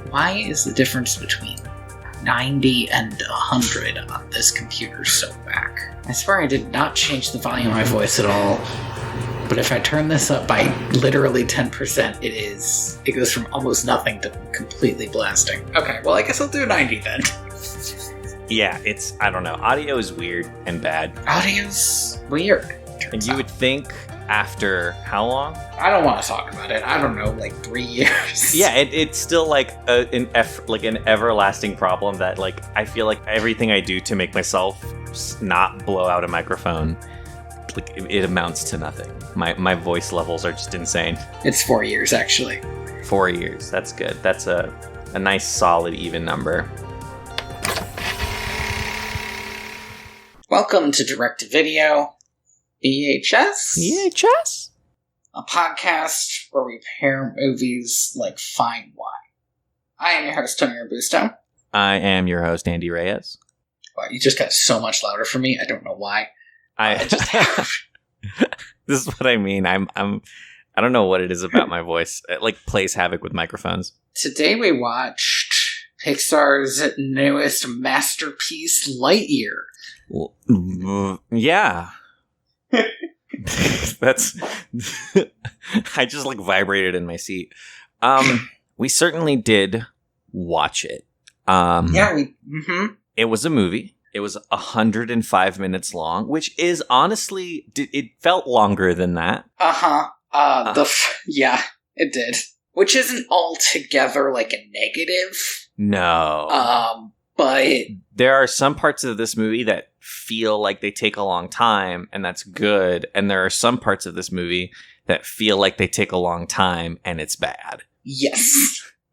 Why is the difference between 90 and 100 on this computer so back? I swear I did not change the volume of my voice at all. But if I turn this up by literally 10%, it goes from almost nothing to completely blasting. Okay, well I guess I'll do 90 then. Yeah, I don't know. Audio is weird and bad. Audio's weird. And you would think after how long? I don't want to talk about it. I don't know, like 3 years. Yeah, it's still like an everlasting problem that like I feel like everything I do to make myself not blow out a microphone, like it amounts to nothing. My voice levels are just insane. It's 4 years actually. 4 years. That's good. That's a nice solid even number. Welcome to Direct-to-Video. VHS? A podcast where we pair movies like fine wine. I am your host, Tony Robusto. I am your host, Andy Reyes. Wow, you just got so much louder for me. I don't know why. This is what I mean. I don't know what it is about my voice. It like plays havoc with microphones. Today we watched Pixar's newest masterpiece, Lightyear. Yeah. That's I just like vibrated in my seat. We certainly did watch it. It was a movie. It was 105 minutes long, which is honestly, it felt longer than that. Yeah, it did. Which isn't altogether like a negative. No. But there are some parts of this movie that feel like they take a long time, and that's good. And there are some parts of this movie that feel like they take a long time, and it's bad. Yes.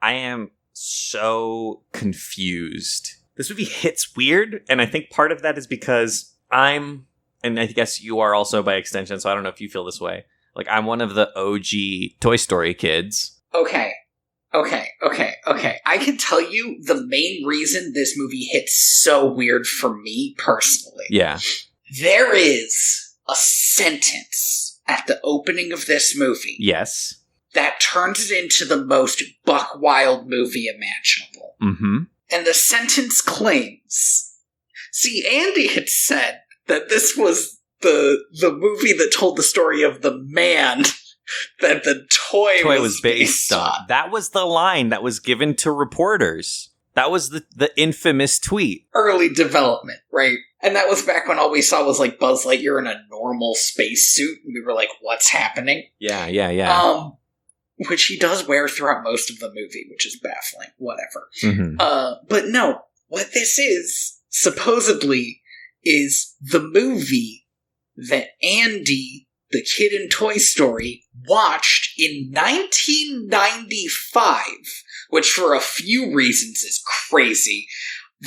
I am so confused. This movie hits weird, and I think part of that is because and I guess you are also by extension, so I don't know if you feel this way. Like, I'm one of the OG Toy Story kids. Okay. I can tell you the main reason this movie hits so weird for me personally. Yeah. There is a sentence at the opening of this movie. Yes. That turns it into the most buck wild movie imaginable. Mm-hmm. And the sentence claims... See, Andy had said that this was the movie that told the story of the man that the toy was based on. That was the line that was given to reporters. That was the infamous tweet. Early development, right? And that was back when all we saw was like Buzz Lightyear in a normal spacesuit, and we were like, what's happening? Yeah. Which he does wear throughout most of the movie, which is baffling. Whatever. Mm-hmm. But no, what this is, supposedly, is the movie that Andy, the kid in Toy Story, watched in 1995, which for a few reasons is crazy,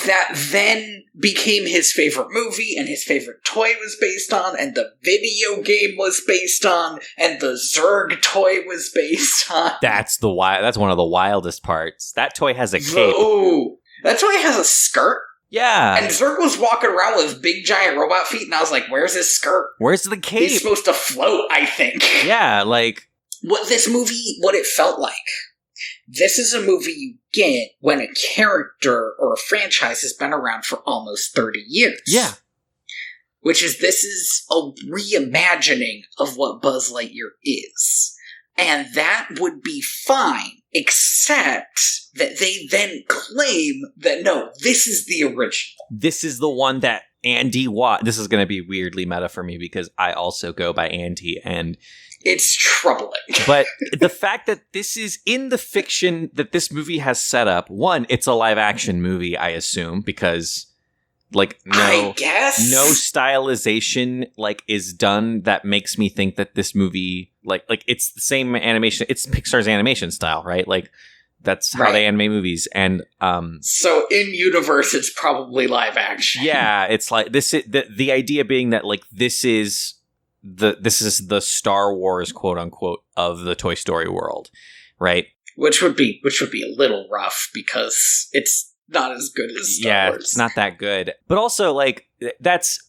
that then became his favorite movie, and his favorite toy was based on, and the video game was based on, and the Zurg toy was based on. That's one of the wildest parts. That toy has a cape. Ooh, that toy has a skirt. Yeah. And Zurg was walking around with big giant robot feet, and I was like, where's his skirt? Where's the cape? He's supposed to float, I think. Yeah, like... What it felt like. This is a movie you get when a character or a franchise has been around for almost 30 years. Yeah. This is a reimagining of what Buzz Lightyear is. And that would be fine, except that they then claim that, no, this is the original. This is the one that Andy watched. This is going to be weirdly meta for me because I also go by Andy, and... It's troubling. But the fact that this is in the fiction that this movie has set up, one, it's a live-action movie, I assume, because... Like, I guess? No stylization, like, is done that makes me think that this movie, like it's the same animation. It's Pixar's animation style, right? Like, that's how they animate movies. And, so in universe, it's probably live action. Yeah, it's like, the idea being that, like, this is the Star Wars, quote unquote, of the Toy Story world, right? Which would be a little rough because it's not as good as Star Wars. It's not that good. But also, like, that's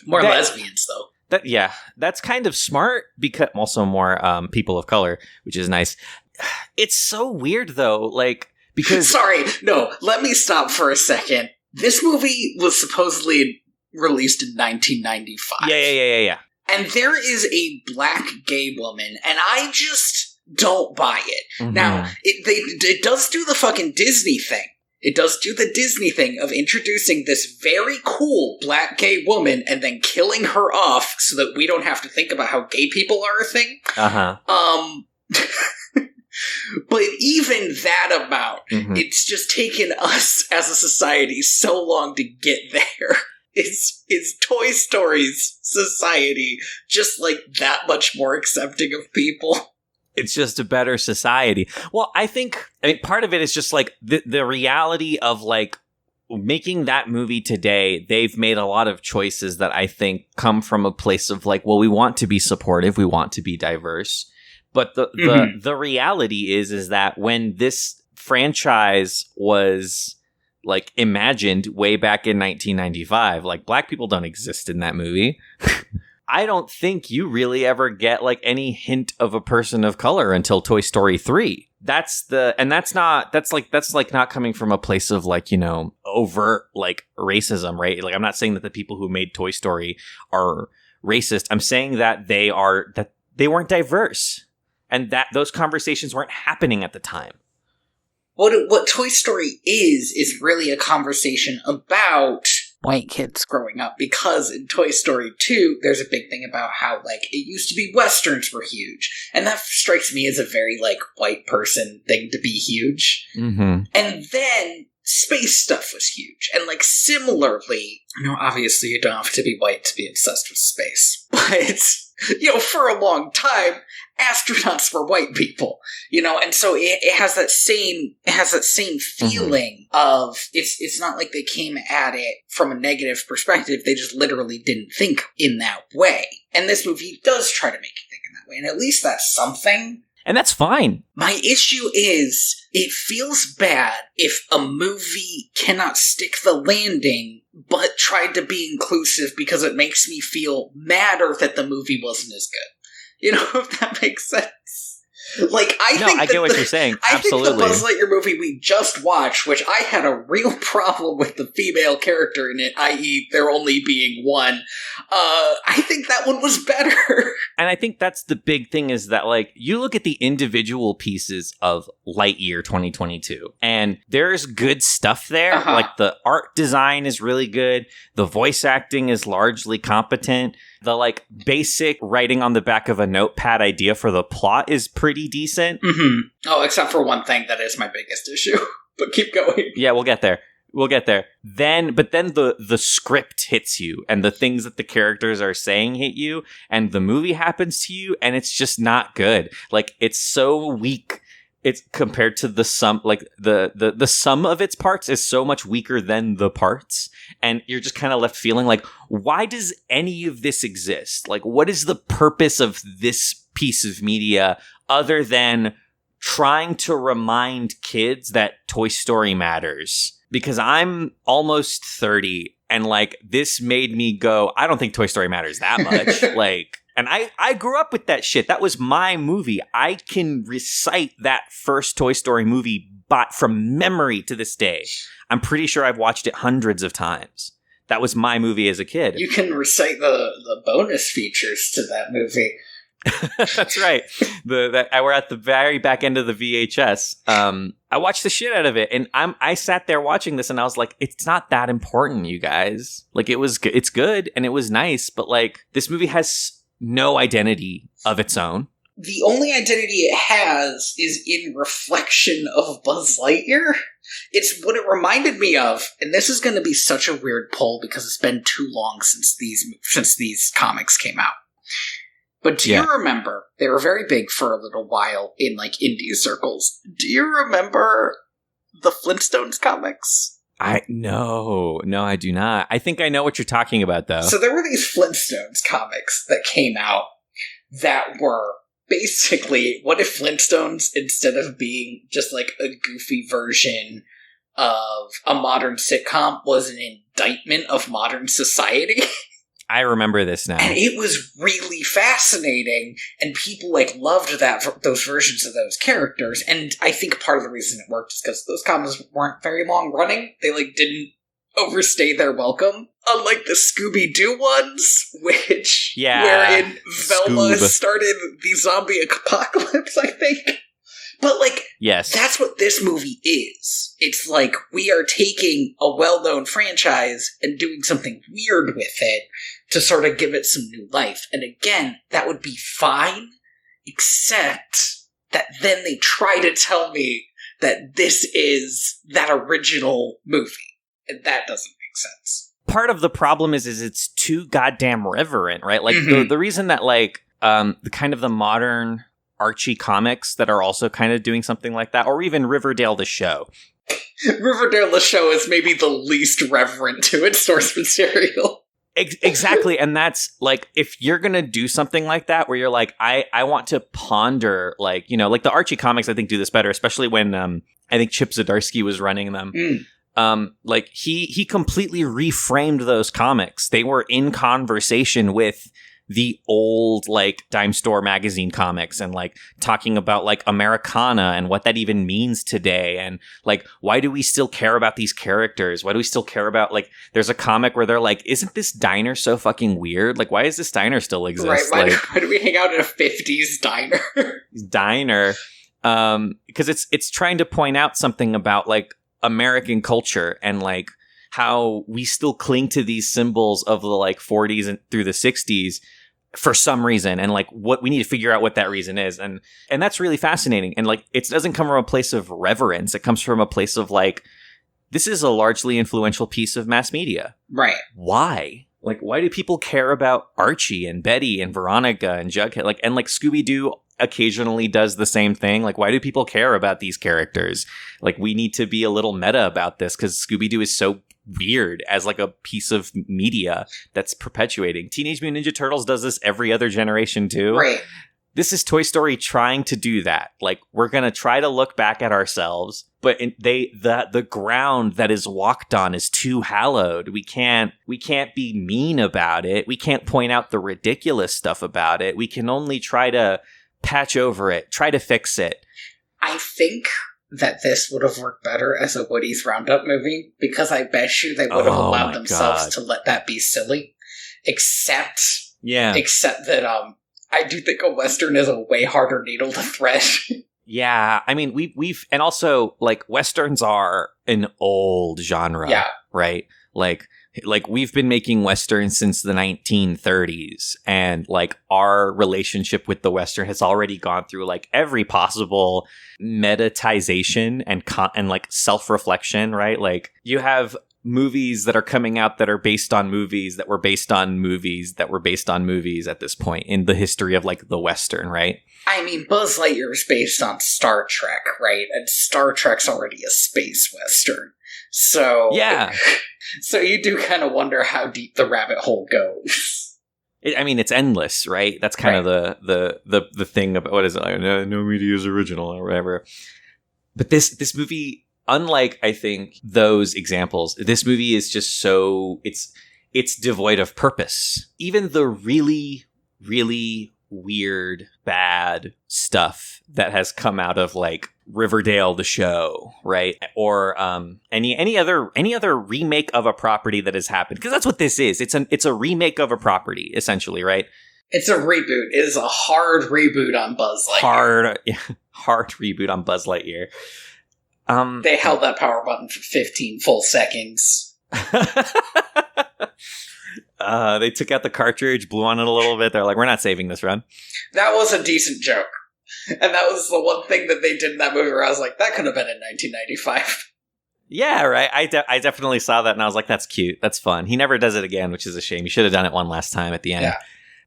More lesbians, though. That's kind of smart, because also more people of color, which is nice. It's so weird, though, like, because... Sorry, no, let me stop for a second. This movie was supposedly released in 1995. Yeah. And there is a black gay woman, and I just don't buy it. Mm-hmm. Now, it does do the fucking Disney thing. It does do the Disney thing of introducing this very cool black gay woman and then killing her off so that we don't have to think about how gay people are a thing. But even that amount, it's just taken us as a society so long to get there. Is Toy Story's society just like that much more accepting of people? It's just a better society. Well, I think part of it is just like the reality of like making that movie today. They've made a lot of choices that I think come from a place of like, well, we want to be supportive, we want to be diverse. But the reality is that when this franchise was like imagined way back in 1995, like black people don't exist in that movie. I don't think you really ever get like any hint of a person of color until Toy Story 3. That's not coming from a place of like, you know, overt like racism, right? Like, I'm not saying that the people who made Toy Story are racist. I'm saying that they weren't diverse, and that those conversations weren't happening at the time. What Toy Story is really a conversation about white kids growing up, because in Toy Story 2, there's a big thing about how, like, it used to be Westerns were huge, and that strikes me as a very, like, white person thing to be huge. Mm-hmm. And then space stuff was huge, and, like, similarly, you know, obviously you don't have to be white to be obsessed with space, but, you know, for a long time, astronauts were white people, you know, and so it has that same feeling of it's not like they came at it from a negative perspective. They just literally didn't think in that way. And this movie does try to make you think in that way, and at least that's something. And that's fine. My issue is it feels bad if a movie cannot stick the landing but tried to be inclusive, because it makes me feel madder that the movie wasn't as good. You know, if that makes sense. Like, I get what you're saying. Absolutely. I think the Buzz Lightyear movie we just watched, which I had a real problem with the female character in it, i.e. there only being one, I think that one was better. And I think that's the big thing, is that, like, you look at the individual pieces of Lightyear 2022, and there's good stuff there. Like, the art design is really good. The voice acting is largely competent. The, like, basic writing on the back of a notepad idea for the plot is pretty decent. Mm-hmm. Oh, except for one thing that is my biggest issue. But keep going. Yeah, we'll get there. But then the script hits you, and the things that the characters are saying hit you, and the movie happens to you, and it's just not good. Like, it's so weak. It's compared to the sum, like the sum of its parts is so much weaker than the parts. And you're just kind of left feeling like, why does any of this exist? Like, what is the purpose of this piece of media other than trying to remind kids that Toy Story matters? Because I'm almost 30, and like, this made me go, I don't think Toy Story matters that much. Like, and I grew up with that shit. That was my movie. I can recite that first Toy Story movie from memory to this day. I'm pretty sure I've watched it hundreds of times. That was my movie as a kid. You can recite the bonus features to that movie. That's right. We're at the very back end of the VHS. I watched the shit out of it, and I sat there watching this, and I was like, it's not that important, you guys. Like, it's good, and it was nice, but like, this movie has no identity of its own. The only identity it has is in reflection of Buzz Lightyear. It's what it reminded me of, and this is going to be such a weird poll because it's been too long since these comics came out. But do you remember, they were very big for a little while in like indie circles. Do you remember the Flintstones comics? No, I do not. I think I know what you're talking about, though. So there were these Flintstones comics that came out that were basically, what if Flintstones, instead of being just like a goofy version of a modern sitcom, was an indictment of modern society? I remember this now. And it was really fascinating, and people, like, loved those versions of those characters, and I think part of the reason it worked is because those comics weren't very long running. They, like, didn't overstay their welcome, unlike the Scooby-Doo ones, wherein Velma started the zombie apocalypse, I think. But, like, yes, that's what this movie is. It's like, we are taking a well-known franchise and doing something weird with it to sort of give it some new life. And again, that would be fine, except that then they try to tell me that this is that original movie. And that doesn't make sense. Part of the problem is it's too goddamn reverent, right? Like, the reason that, like, the kind of the modern Archie comics that are also kind of doing something like that, or even Riverdale the show. Riverdale the show is maybe the least reverent to its source material. Exactly, and that's, like, if you're gonna do something like that, where you're like, I want to ponder, like, you know, like the Archie comics, I think, do this better, especially when I think Chip Zdarsky was running them. Like, he completely reframed those comics. They were in conversation with the old, like, dime store magazine comics, and, like, talking about, like, Americana and what that even means today, and, like, why do we still care about these characters? Why do we still care about, like, there's a comic where they're like, isn't this diner so fucking weird? Like, why does this diner still exist? Right, why do we hang out in a 50s diner? Because it's trying to point out something about, like, American culture, and, like, how we still cling to these symbols of the, like, 40s and through the 60s for some reason, and, like, what we need to figure out what that reason is, and that's really fascinating. And, like, it doesn't come from a place of reverence. It comes from a place of, like, this is a largely influential piece of mass media. Right. Why? Like, why do people care about Archie and Betty and Veronica and Jughead? Like, and, like, Scooby-Doo occasionally does the same thing. Like, why do people care about these characters? Like, we need to be a little meta about this, because Scooby-Doo is so weird as, like, a piece of media that's perpetuating. Teenage Mutant Ninja Turtles does this every other generation too. Right. This is Toy Story trying to do that. Like, we're gonna try to look back at ourselves, but the ground that is walked on is too hallowed. We can't be mean about it. We can't point out the ridiculous stuff about it. We can only try to patch over it, try to fix it. I think that this would have worked better as a Woody's Roundup movie, because I bet you they would have allowed themselves to let that be silly. Except that I do think a Western is a way harder needle to thread. Yeah, I mean, we've and also, like, Westerns are an old genre, right? Like, we've been making Westerns since the 1930s, and, like, our relationship with the Western has already gone through, like, every possible metatization and like, self-reflection, right? Like, you have movies that are coming out that are based on movies that were based on movies that were based on movies at this point in the history of, like, the Western, right? I mean, Buzz Lightyear is based on Star Trek, right? And Star Trek's already a space Western. So yeah. So you do kind of wonder how deep the rabbit hole goes. I mean, it's endless, right? That's kind of the thing about, what is it? Like, no media is original or whatever. But this movie, unlike, I think, those examples, this movie is just so, it's devoid of purpose. Even the really, really weird, bad stuff that has come out of, like, Riverdale the show, right? Or any other remake of a property that has happened, because that's what this is. It's a remake of a property, essentially, right? It's a reboot. It is a hard reboot on Buzz Lightyear. Hard reboot on Buzz Lightyear. They held that power button for 15 full seconds. They took out the cartridge, blew on it a little bit. They're like, we're not saving this run. That was a decent joke. And that was the one thing that they did in that movie where I was like, that could have been in 1995. Yeah, right. I definitely saw that, and I was like, that's cute. That's fun. He never does it again, which is a shame. He should have done it one last time at the end. Yeah.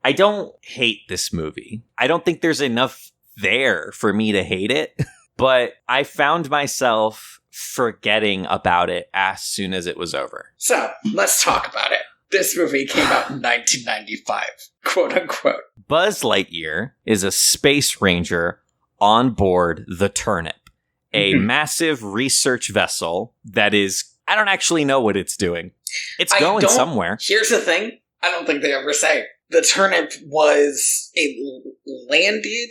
I don't hate this movie. I don't think there's enough there for me to hate it. But I found myself forgetting about it as soon as it was over. So, let's talk about it. This movie came out in 1995, quote unquote. Buzz Lightyear is a space ranger on board the Turnip, a massive research vessel that is, I don't actually know what it's doing. It's going somewhere. Here's the thing. I don't think they ever say. The turnip landed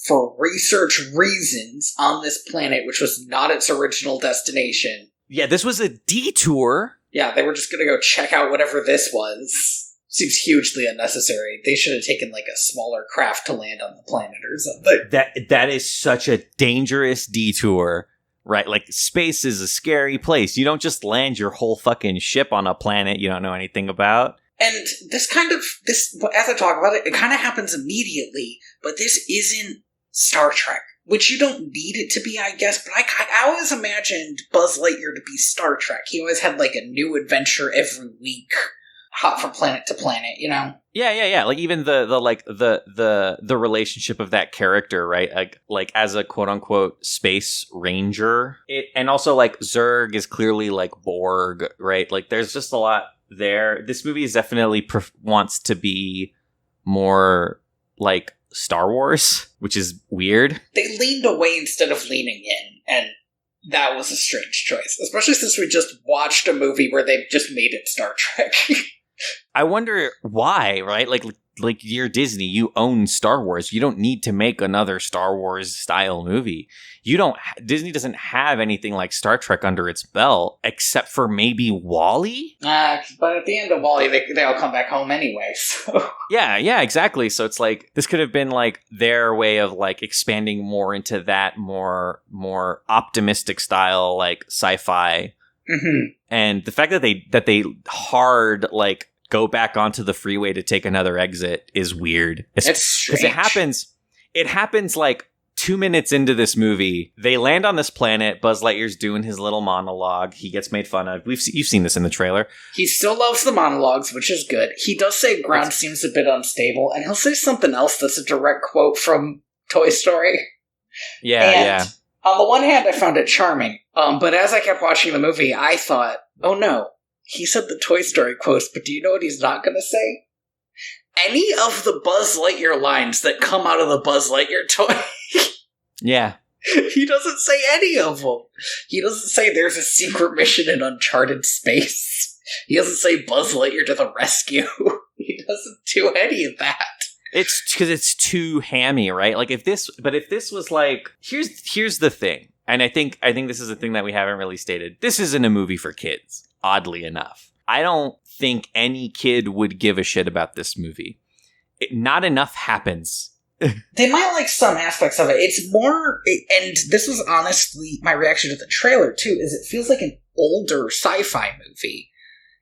for research reasons on this planet, which was not its original destination. Yeah, this was a detour. Yeah, they were just going to go check out whatever this was. Seems hugely unnecessary. They should have taken like a smaller craft to land on the planet or something. That is such a dangerous detour, right? Like, space is a scary place. You don't just land your whole fucking ship on a planet you don't know anything about. And this, as I talk about it, it kind of happens immediately, but this isn't Star Trek, which you don't need it to be, I guess, but I always imagined Buzz Lightyear to be Star Trek. He always had like a new adventure every week. Hop from planet to planet, you know? Yeah. Like, even the relationship of that character, right? Like as a quote unquote space ranger. And also, like, Zurg is clearly like Borg, right? Like, there's just a lot there. This movie is definitely wants to be more like Star Wars, which is weird. They leaned away instead of leaning in, and that was a strange choice, especially since we just watched a movie where they just made it Star Trek. I wonder why, right? Like you're Disney, you own Star Wars. You don't need to make another Star Wars style movie. Disney doesn't have anything like Star Trek under its belt, except for maybe WALL-E? But at the end of WALL-E, they all come back home anyway, so... Yeah, exactly. So it's like, this could have been like their way of like expanding more into that more optimistic style, like sci-fi. Mm-hmm. And the fact that they hard like go back onto the freeway to take another exit is weird. It's strange. Because it happens like 2 minutes into this movie. They land on this planet. Buzz Lightyear's doing his little monologue. He gets made fun of. You've seen this in the trailer. He still loves the monologues, which is good. He does say ground seems a bit unstable, and he'll say something else that's a direct quote from Toy Story. Yeah. On the one hand, I found it charming, but as I kept watching the movie, I thought, oh no, he said the Toy Story quotes, but do you know what he's not going to say? Any of the Buzz Lightyear lines that come out of the Buzz Lightyear toy. Yeah. He doesn't say any of them. He doesn't say there's a secret mission in uncharted space. He doesn't say Buzz Lightyear to the rescue. He doesn't do any of that. It's because it's too hammy, right? Like, if this was like, here's the thing, and I think this is a thing that we haven't really stated. This isn't a movie for kids, oddly enough. I don't think any kid would give a shit about this movie. Not enough happens. They might like some aspects of it. It's more, and this was honestly my reaction to the trailer too, is it feels like an older sci-fi movie.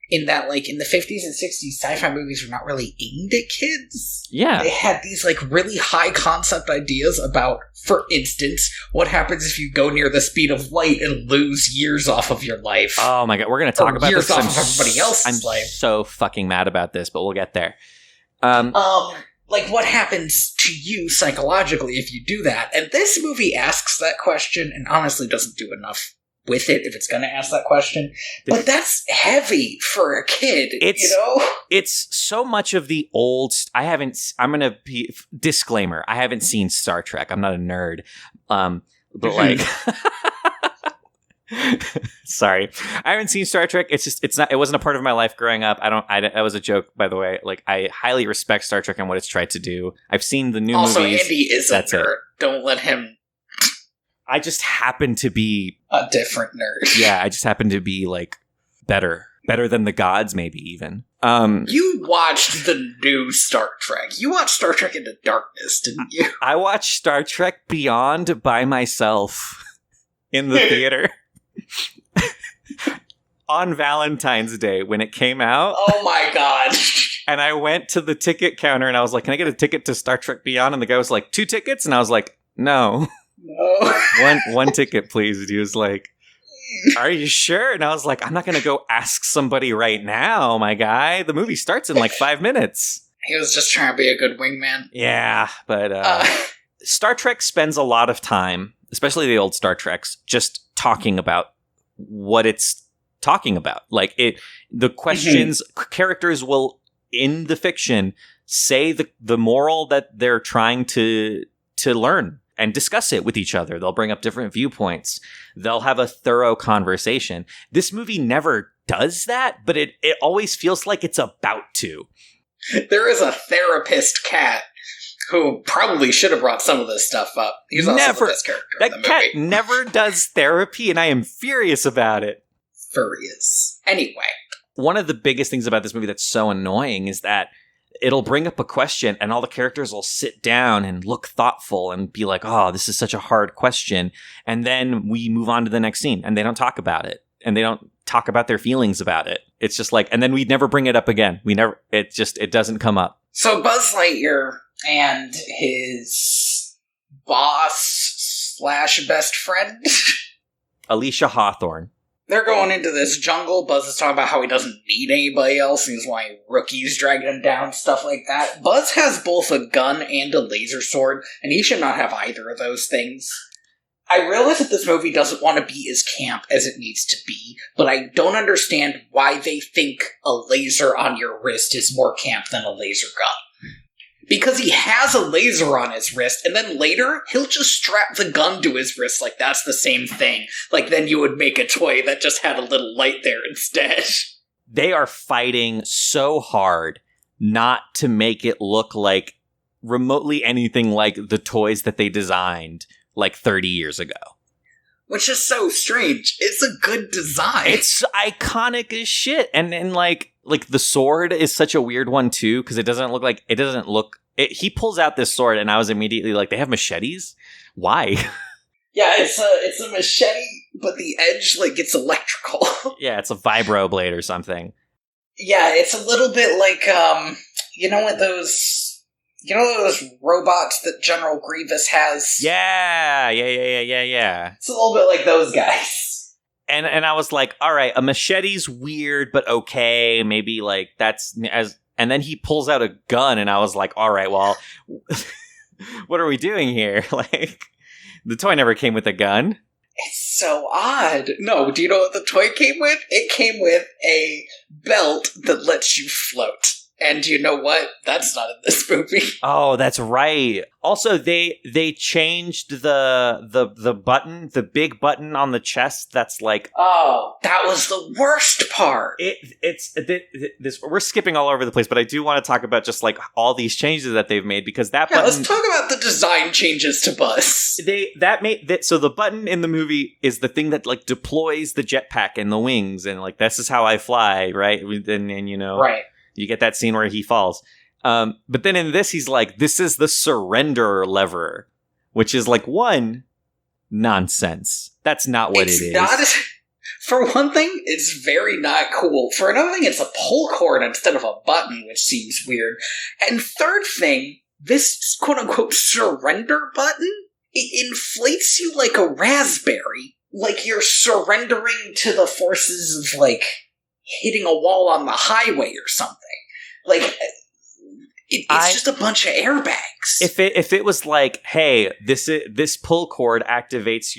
In that, like, in the 50s and 60s, sci-fi movies were not really aimed at kids. Yeah. They had these, like, really high-concept ideas about, for instance, what happens if you go near the speed of light and lose years off of your life. Oh my god, we're going to talk about years this. Years off of everybody else's life. I'm so fucking mad about this, but we'll get there. Like, what happens to you psychologically if you do that? And this movie asks that question, and honestly doesn't do enough with it if it's going to ask that question. But that's heavy for a kid, you know? It's so much of the old... disclaimer, I haven't seen Star Trek. I'm not a nerd. But like... Sorry. I haven't seen Star Trek. It wasn't a part of my life growing up. That was a joke, by the way. Like, I highly respect Star Trek and what it's tried to do. I've seen the new movies. Also, Andy is a nerd. Don't let him... I just happen to be... a different nerd. Yeah, I just happen to be, like, better. Better than the gods, maybe, even. You watched the new Star Trek. You watched Star Trek Into Darkness, didn't you? I watched Star Trek Beyond by myself in the theater. On Valentine's Day, when it came out. Oh my god. And I went to the ticket counter, and I was like, can I get a ticket to Star Trek Beyond? And the guy was like, 2 tickets? And I was like, no. One ticket, please. And he was like, are you sure? And I was like, I'm not going to go ask somebody right now, my guy. The movie starts in like 5 minutes. He was just trying to be a good wingman. Yeah, but Star Trek spends a lot of time, especially the old Star Treks, just talking about what it's talking about. Like, the questions, characters will, in the fiction, say the moral that they're trying to learn. And discuss it with each other. They'll bring up different viewpoints. They'll have a thorough conversation. This movie never does that, but it always feels like it's about to. There is a therapist cat who probably should have brought some of this stuff up. He's also the best character in the movie. That cat never does therapy, and I am furious about it. Furious. Anyway. One of the biggest things about this movie that's so annoying is that it'll bring up a question, and all the characters will sit down and look thoughtful and be like, oh, this is such a hard question. And then we move on to the next scene, and they don't talk about it. And they don't talk about their feelings about it. It's just like, and then we never bring it up again. It doesn't come up. So Buzz Lightyear and his boss / best friend, Alicia Hawthorne. They're going into this jungle. Buzz is talking about how he doesn't need anybody else, and he's why rookies dragging him down, stuff like that. Buzz has both a gun and a laser sword, and he should not have either of those things. I realize that this movie doesn't want to be as camp as it needs to be, but I don't understand why they think a laser on your wrist is more camp than a laser gun. Because he has a laser on his wrist, and then later, he'll just strap the gun to his wrist like that's the same thing. Like then you would make a toy that just had a little light there instead. They are fighting so hard not to make it look like remotely anything like the toys that they designed like 30 years ago. Which is so strange. It's a good design. It's iconic as shit. And like the sword is such a weird one too, because he pulls out this sword and I was immediately like, they have machetes? Why? Yeah, it's a machete, but the edge like gets electrical. Yeah, it's a vibro blade or something. Yeah, it's a little bit like you know those robots that General Grievous has? Yeah. It's a little bit like those guys. And I was like, all right, a machete's weird, but okay, maybe like that's as. And then he pulls out a gun, and I was like, all right, well, what are we doing here? Like, the toy never came with a gun. It's so odd. No, do you know what the toy came with? It came with a belt that lets you float. And you know what? That's not in this movie. Oh, that's right. Also, they changed the button, the big button on the chest. That's like, oh, that was the worst part. We're skipping all over the place, but I do want to talk about just like all these changes that they've made because that button. Let's talk about the design changes to Buzz. So the button in the movie is the thing that like deploys the jetpack and the wings, and like this is how I fly, right? And you know, right. You get that scene where he falls. But then in this, he's like, this is the surrender lever, which is like, one, nonsense. That's not what it is. For one thing, it's very not cool. For another thing, it's a pull cord instead of a button, which seems weird. And third thing, this quote-unquote surrender button, it inflates you like a raspberry. Like you're surrendering to the forces of, like, hitting a wall on the highway or something. Like, it's just a bunch of airbags. If it was like, hey, this pull cord activates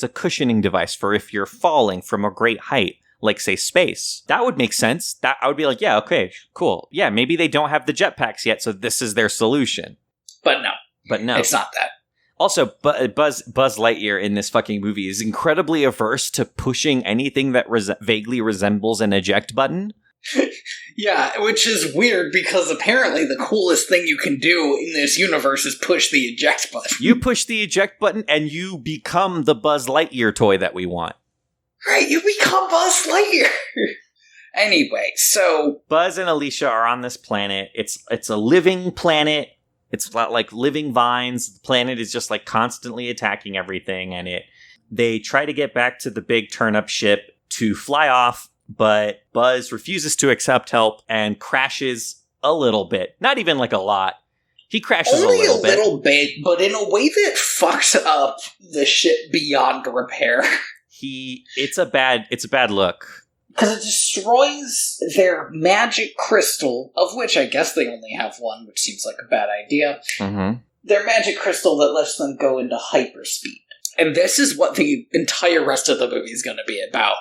a cushioning device for if you're falling from a great height, like say space, that would make sense. That I would be like, yeah, okay, cool. Yeah, maybe they don't have the jetpacks yet, so this is their solution. But no, it's not that. Also, Buzz Lightyear in this fucking movie is incredibly averse to pushing anything that vaguely resembles an eject button. Yeah, which is weird because apparently the coolest thing you can do in this universe is push the eject button. You push the eject button and you become the Buzz Lightyear toy that we want. Right, you become Buzz Lightyear. Anyway, so Buzz and Alicia are on this planet. It's a living planet. It's like living vines. The planet is just like constantly attacking everything, and they try to get back to the big turnip ship to fly off, but Buzz refuses to accept help and crashes a little bit. Not even like a lot. He crashes only a little bit, but in a way that fucks up the ship beyond repair. It's a bad look. Because it destroys their magic crystal, of which I guess they only have one, which seems like a bad idea. Mm-hmm. Their magic crystal that lets them go into hyperspeed. And this is what the entire rest of the movie is going to be about.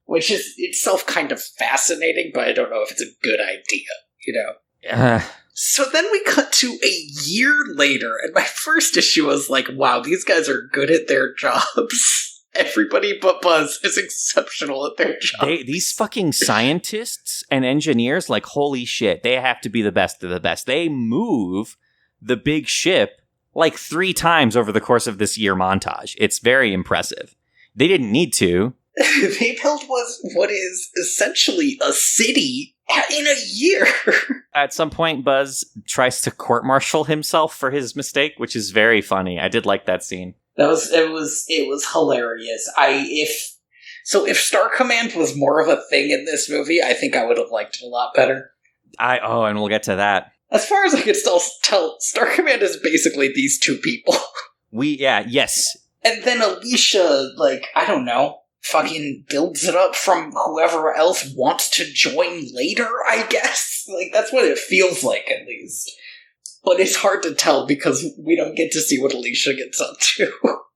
Which is itself kind of fascinating, but I don't know if it's a good idea, you know? So then we cut to a year later, and my first issue was like, wow, these guys are good at their jobs. Everybody but Buzz is exceptional at their job. These fucking scientists and engineers, like, holy shit, they have to be the best of the best. They move the big ship like 3 times over the course of this year montage. It's very impressive. They didn't need to. They built what is essentially a city in a year. At some point, Buzz tries to court-martial himself for his mistake, which is very funny. I did like that scene. It was hilarious. If Star Command was more of a thing in this movie, I think I would have liked it a lot better. And we'll get to that. As far as I can still tell, Star Command is basically these 2 people. Yes. And then Alicia, I don't know, fucking builds it up from whoever else wants to join later, I guess. That's what it feels like, at least. But it's hard to tell because we don't get to see what Alicia gets up to.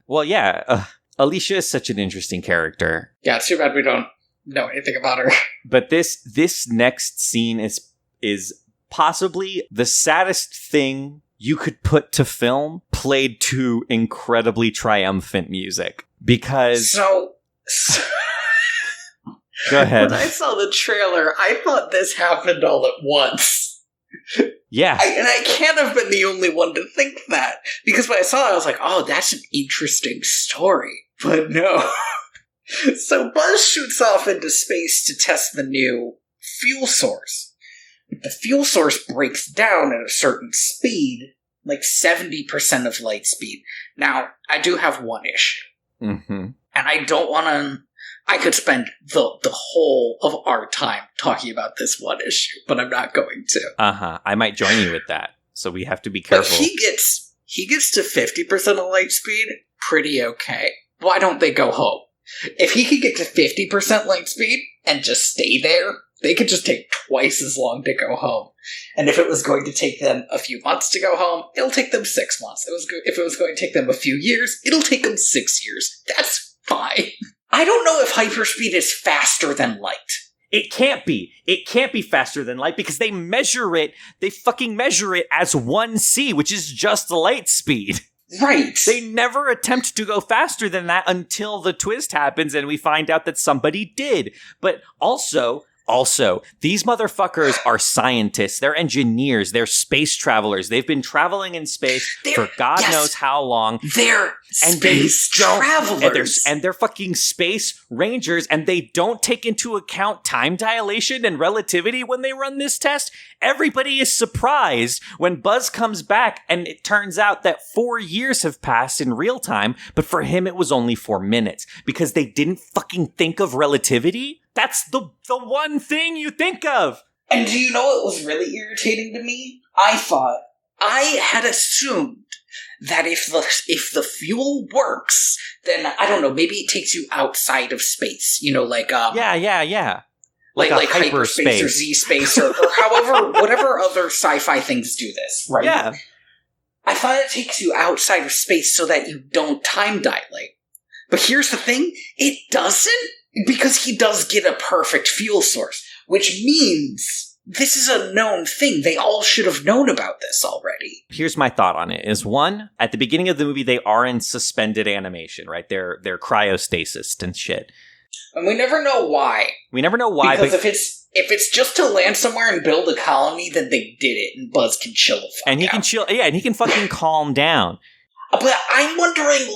Well, yeah, Alicia is such an interesting character. Yeah, it's too bad we don't know anything about her. But this next scene is possibly the saddest thing you could put to film, played to incredibly triumphant music. Because... So Go ahead. When I saw the trailer, I thought this happened all at once. Yeah. And I can't have been the only one to think that. Because when I saw it, I was like, oh, that's an interesting story. But no. So Buzz shoots off into space to test the new fuel source. The fuel source breaks down at a certain speed, like 70% of light speed. Now, I do have one issue. Mm-hmm. And I don't want to... I could spend the whole of our time talking about this one issue, but I'm not going to. Uh-huh. I might join you with that, so we have to be careful. But he gets to 50% of light speed, pretty okay. Why don't they go home? If he could get to 50% light speed and just stay there, they could just take twice as long to go home. And if it was going to take them a few months to go home, it'll take them 6 months. If it was going to take them a few years, it'll take them 6 years. That's fine. I don't know if hyperspeed is faster than light. It can't be. It can't be faster than light because they fucking measure it as 1c, which is just light speed. Right. They never attempt to go faster than that until the twist happens and we find out that somebody did. But also, these motherfuckers are scientists. They're engineers. They're space travelers. They've been traveling in space for God knows how long. They're space travelers. And they're fucking space rangers, and they don't take into account time dilation and relativity when they run this test. Everybody is surprised when Buzz comes back, and it turns out that 4 years have passed in real time, but for him it was only 4 minutes, because they didn't fucking think of relativity. That's the one thing you think of. And do you know what was really irritating to me? I had assumed that if the fuel works, then, I don't know, maybe it takes you outside of space. You know, like... Yeah. Like hyperspace or Z-space or however, whatever other sci-fi things do this, right? Yeah. I thought it takes you outside of space so that you don't time dilate. But here's the thing, it doesn't, because he does get a perfect fuel source, which means this is a known thing. They all should have known about this already. Here's my thought on it, is one, at the beginning of the movie, they are in suspended animation, right? They're cryostasis and shit. And we never know why. Because if it's just to land somewhere and build a colony, then they did it, and Buzz can chill the fuck And he out. can chill, yeah, and he can fucking calm down. But I'm wondering,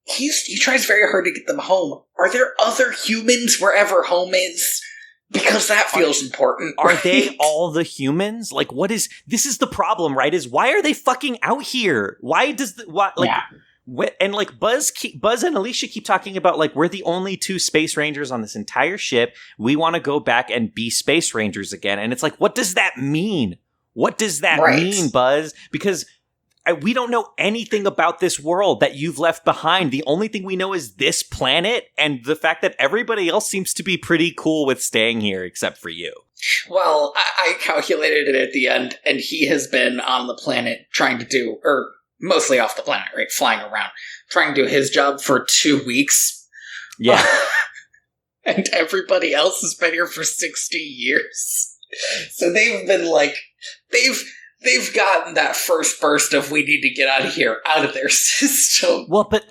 he tries very hard to get them home. Are there other humans wherever home is? Because that feels important. Are right? they all the humans? This is the problem, right? Is why are they fucking out here? Why does and Buzz and Alicia keep talking about we're the only 2 space rangers on this entire ship. We want to go back and be space rangers again. And it's what does that mean? What does that mean, Buzz? Because we don't know anything about this world that you've left behind. The only thing we know is this planet and the fact that everybody else seems to be pretty cool with staying here except for you. Well, I calculated it at the end, and he has been on the planet trying to do, or mostly off the planet, right? Flying around, trying to do his job for 2 weeks. Yeah. And everybody else has been here for 60 years. So they've been they've gotten that first burst of we need to get out of here out of their system. Well, but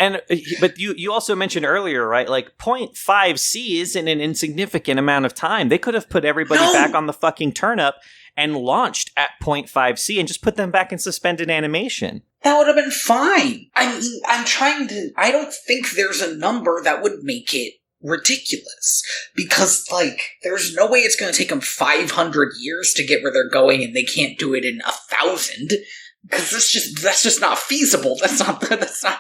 you also mentioned earlier, right? Like 0.5 C isn't an insignificant amount of time. They could have put everybody back on the fucking turnip and launched at 0.5 C and just put them back in suspended animation. That would have been fine. I mean, I don't think there's a number that would make it ridiculous. Because, like, there's no way it's going to take them 500 years to get where they're going and they can't do it in 1,000. Because that's just not feasible. That's not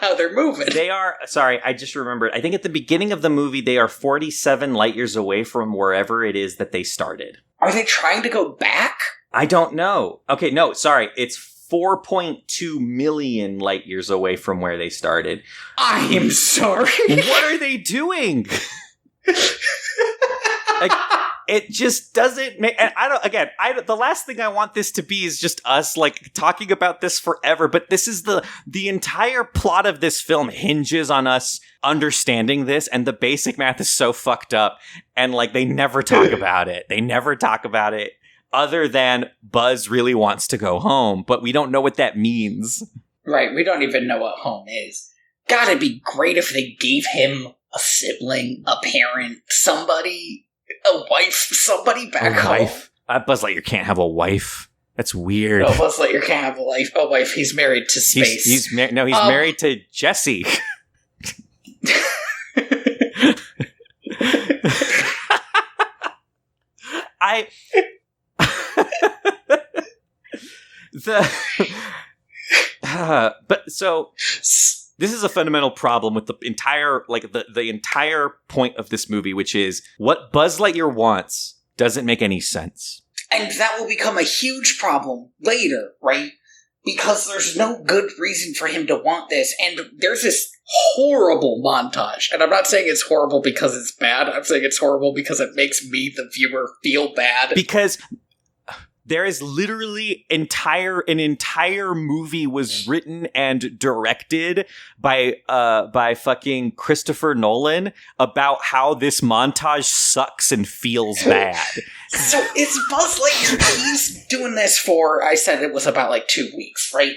how they're moving. They are, sorry, I just remembered. I think at the beginning of the movie, they are 47 light years away from wherever it is that they started. Are they trying to go back? I don't know. Okay, no, sorry. It's 4.2 million light years away from where they started. I am sorry. What are they doing? Like, it just doesn't make. And the last thing I want this to be is just us like talking about this forever. But this is the entire plot of this film hinges on us understanding this, and the basic math is so fucked up. And like they never talk about it. They never talk about it. Other than Buzz really wants to go home, but we don't know what that means. Right, we don't even know what home is. God, it'd be great if they gave him a sibling, a parent, somebody, a wife, somebody back home. Wife? Buzz Lightyear can't have a wife. That's weird. No, Buzz Lightyear can't have a wife. He's married to space. He's married to Jessie. But so this is a fundamental problem with the entire the entire point of this movie, which is what Buzz Lightyear wants doesn't make any sense. And that will become a huge problem later, right? Because there's no good reason for him to want this, and there's this horrible montage. And I'm not saying it's horrible because it's bad, I'm saying it's horrible because it makes me, the viewer, feel bad. Because there is literally an entire movie was written and directed by fucking Christopher Nolan about how this montage sucks and feels bad. So it's Buzz Lightyear. He's doing this for, I said it was about like 2 weeks, right?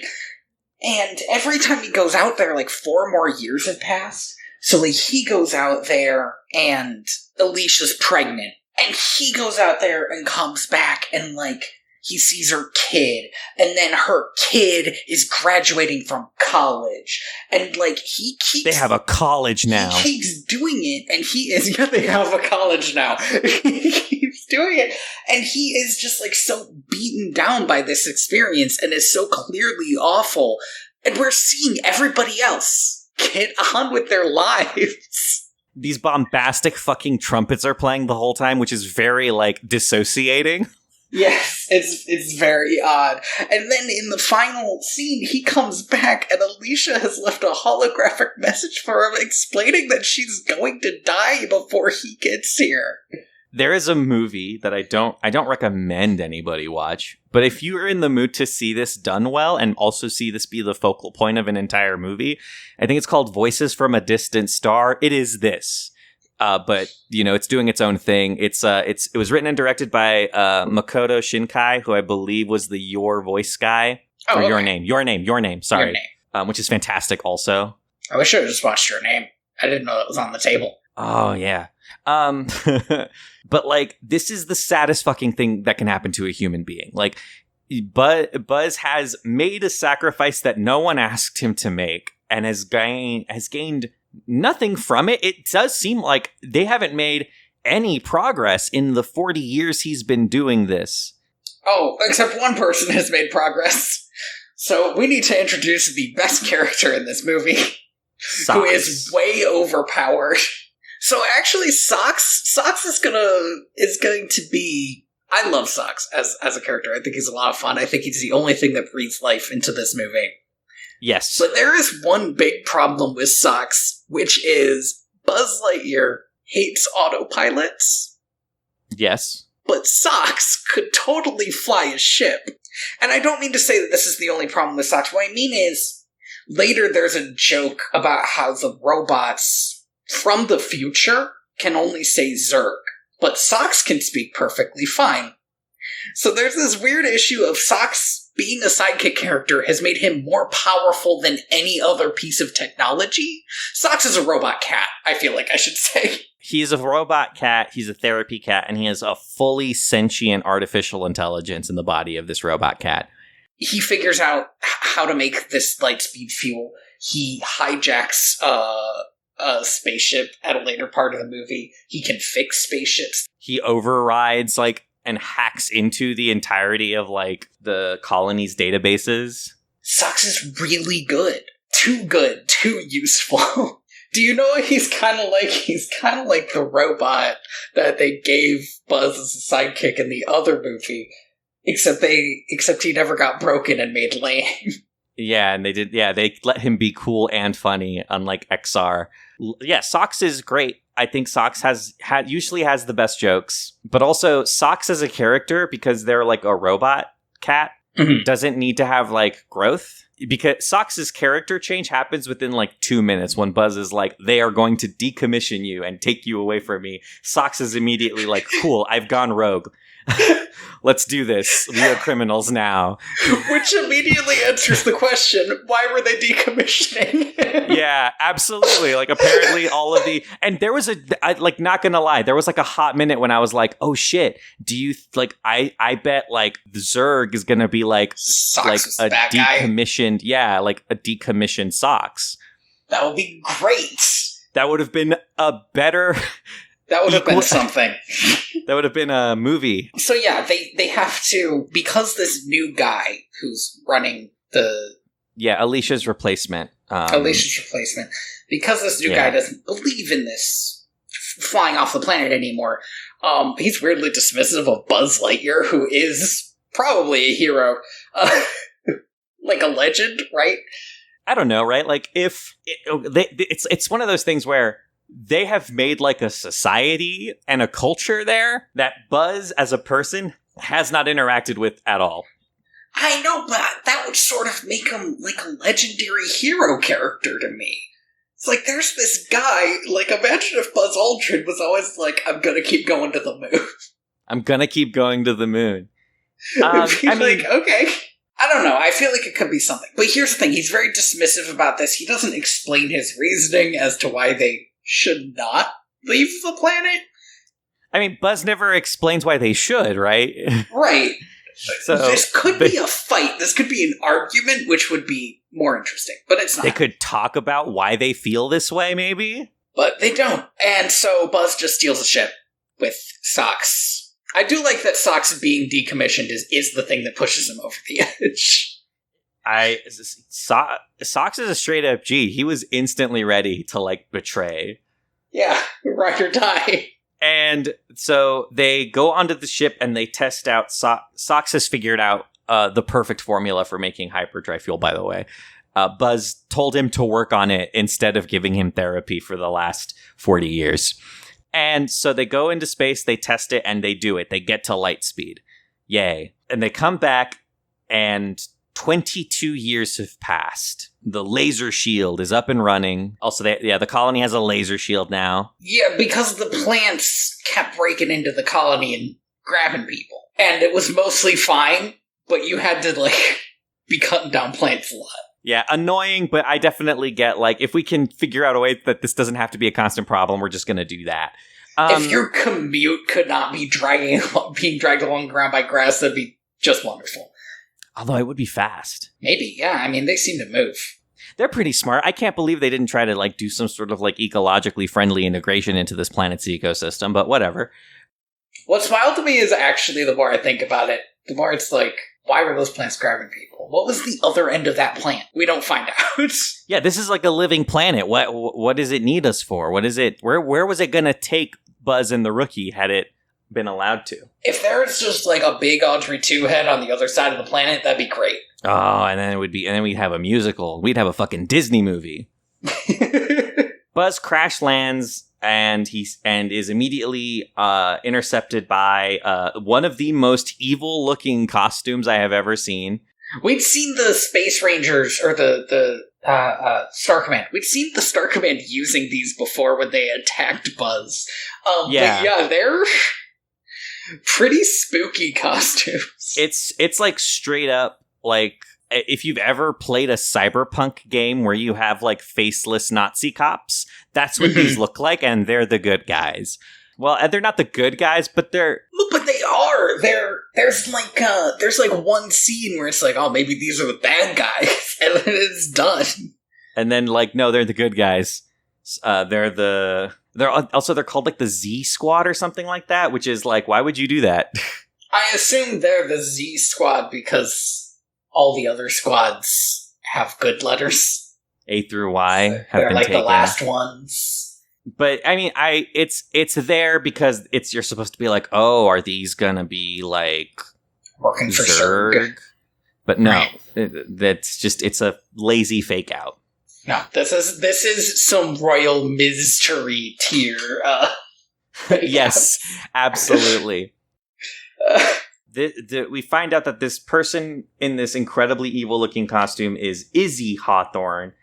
And every time he goes out there, like 4 more years have passed. So like he goes out there and Alicia's pregnant. And he goes out there and comes back and, like, he sees her kid. And then her kid is graduating from college. And, like, he keeps... They have a college now. He keeps doing it. And he is... Yeah, they have a college now. He keeps doing it. And he is just, like, so beaten down by this experience and is so clearly awful. And we're seeing everybody else get on with their lives. These bombastic fucking trumpets are playing the whole time, which is very, like, dissociating. Yes, it's very odd. And then in the final scene, he comes back and Alicia has left a holographic message for him explaining that she's going to die before he gets here. There is a movie that I don't recommend anybody watch, but if you are in the mood to see this done well and also see this be the focal point of an entire movie, I think it's called Voices from a Distant Star. It is this. But you know, it's doing its own thing. It was written and directed by Makoto Shinkai, who I believe was the Your Voice guy. Oh, or okay. Your Name. Sorry. Your Name. Which is fantastic also. I wish I had just watched Your Name. I didn't know that was on the table. Oh, yeah. But, like, this is the saddest fucking thing that can happen to a human being. Like, Buzz has made a sacrifice that no one asked him to make and has gained nothing from it. It does seem like they haven't made any progress in the 40 years he's been doing this. Oh, except one person has made progress. So we need to introduce the best character in this movie, who is way overpowered. So actually, Socks is going to be... I love Socks as a character. I think he's a lot of fun. I think he's the only thing that breathes life into this movie. Yes. But there is one big problem with Socks, which is Buzz Lightyear hates autopilots. Yes. But Socks could totally fly a ship. And I don't mean to say that this is the only problem with Socks. What I mean is, later there's a joke about how the robots from the future can only say Zerg, but Socks can speak perfectly fine. So there's this weird issue of Socks being a sidekick character has made him more powerful than any other piece of technology. Socks is a robot cat, I feel like I should say. He's a robot cat, he's a therapy cat, and he has a fully sentient artificial intelligence in the body of this robot cat. He figures out how to make this Lightspeed fuel. He hijacks a spaceship at a later part of the movie. He can fix spaceships. He overrides, and hacks into the entirety of, the colony's databases. Socks is really good. Too useful. Do you know what he's kind of like? He's kind of like the robot that they gave Buzz as a sidekick in the other movie, except he never got broken and made lame. Yeah, and they let him be cool and funny, unlike XR. Yeah, Socks is great. I think Socks usually has the best jokes, but also Socks as a character, because they're like a robot cat, doesn't need to have growth. Because Socks' character change happens within 2 minutes when Buzz is like, they are going to decommission you and take you away from me. Socks is immediately like, cool, I've gone rogue. Let's do this. We are criminals now. Which immediately answers the question, why were they decommissioning? Yeah, absolutely. Apparently all of the... And there was not gonna lie, there was a hot minute when I was like, oh shit, do you... I bet the Zurg is gonna be Socks a decommissioned... Yeah, a decommissioned Socks. That would be great. That would have been a better... That would have been something. That would have been a movie. So yeah, they have to, because this new guy who's running the... Yeah, Alicia's replacement. Because this new guy doesn't believe in this flying off the planet anymore, he's weirdly dismissive of Buzz Lightyear, who is probably a hero. Like a legend, right? I don't know, right? It's one of those things where they have made a society and a culture there that Buzz as a person has not interacted with at all. I know, but that would sort of make him a legendary hero character to me. It's there's this guy, imagine if Buzz Aldrin was always I'm gonna keep going to the moon. I'm gonna keep going to the moon. Okay. I don't know, I feel like it could be something. But here's the thing, he's very dismissive about this. He doesn't explain his reasoning as to why they should not leave the planet. I mean, Buzz never explains why they should, right? Right. So this could be a fight. This could be an argument, which would be more interesting. But it's not. They could talk about why they feel this way, maybe? But they don't. And so Buzz just steals a ship with Socks. I do like that Socks being decommissioned is the thing that pushes him over the edge. Socks is a straight up G. He was instantly ready to betray. Yeah, ride or die. And so they go onto the ship and they test out. Socks has figured out the perfect formula for making hyperdrive fuel, by the way. Buzz told him to work on it instead of giving him therapy for the last 40 years. And so they go into space, they test it, and they do it. They get to light speed. Yay. And they come back and 22 years have passed. The laser shield is up and running. Also, the colony has a laser shield now. Yeah, because the plants kept breaking into the colony and grabbing people. And it was mostly fine, but you had to, be cutting down plants a lot. Yeah, annoying, but I definitely get, if we can figure out a way that this doesn't have to be a constant problem, we're just going to do that. If your commute could not be being dragged along the ground by grass, that'd be just wonderful. Although it would be fast. Maybe, yeah. I mean, they seem to move. They're pretty smart. I can't believe they didn't try to, do some sort of, ecologically friendly integration into this planet's ecosystem, but whatever. What's wild to me is actually, the more I think about it, the more it's why were those plants grabbing people? What was the other end of that plant? We don't find out. Yeah, this is a living planet. What does it need us for? What is it? Where was it going to take Buzz and the Rookie had it been allowed to? If there's just a big Audrey 2 head on the other side of the planet, that'd be great. Oh, and then we'd have a musical. We'd have a fucking Disney movie. Buzz crash lands and is immediately intercepted by one of the most evil-looking costumes I have ever seen. We'd seen the Space Rangers, or the Star Command. We'd seen the Star Command using these before when they attacked Buzz. But yeah, they're pretty spooky costumes. It's straight up like, if you've ever played a cyberpunk game where you have, like, faceless Nazi cops, that's what these look like, and they're the good guys. Well, they're not the good guys, but they're... But they are! There's one scene where it's like, oh, maybe these are the bad guys, and then it's done. And then, like, no, they're the good guys. They're called, like, the Z Squad or something like that, which is, like, why would you do that? I assume they're the Z Squad because all the other squads have good letters. A through Y have they're been like taken. The last ones. But I mean, it's there because you're supposed to be like, oh, are these gonna be like working for Zurg? But no, it's a lazy fake out. No, this is some royal mystery tier. Yes, absolutely. We find out that this person in this incredibly evil-looking costume is Izzy Hawthorne,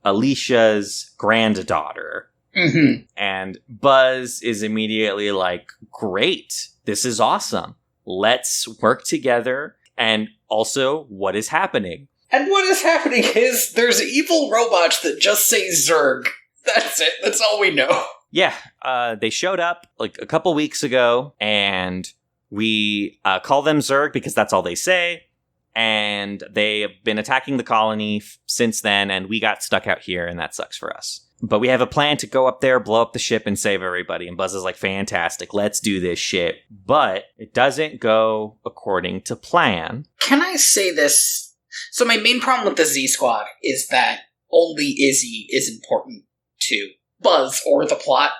Alicia's granddaughter. Mm-hmm. And Buzz is immediately like, great, this is awesome. Let's work together. And also, what is happening? And what is happening is there's evil robots that just say Zurg. That's it. That's all we know. Yeah, they showed up like a couple weeks ago, and we call them Zurg because that's all they say. And they have been attacking the colony since then, and we got stuck out here, and that sucks for us. But we have a plan to go up there, blow up the ship, and save everybody. And Buzz is like, fantastic, let's do this shit. But it doesn't go according to plan. Can I say this? So my main problem with the Z Squad is that only Izzy is important to Buzz or the plot.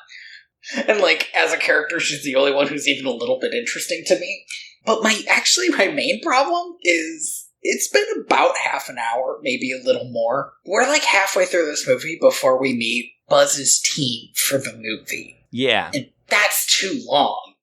And, like, as a character, she's the only one who's even a little bit interesting to me. But my main problem is it's been about half an hour, maybe a little more. We're, like, halfway through this movie before we meet Buzz's team for the movie. Yeah. And that's too long.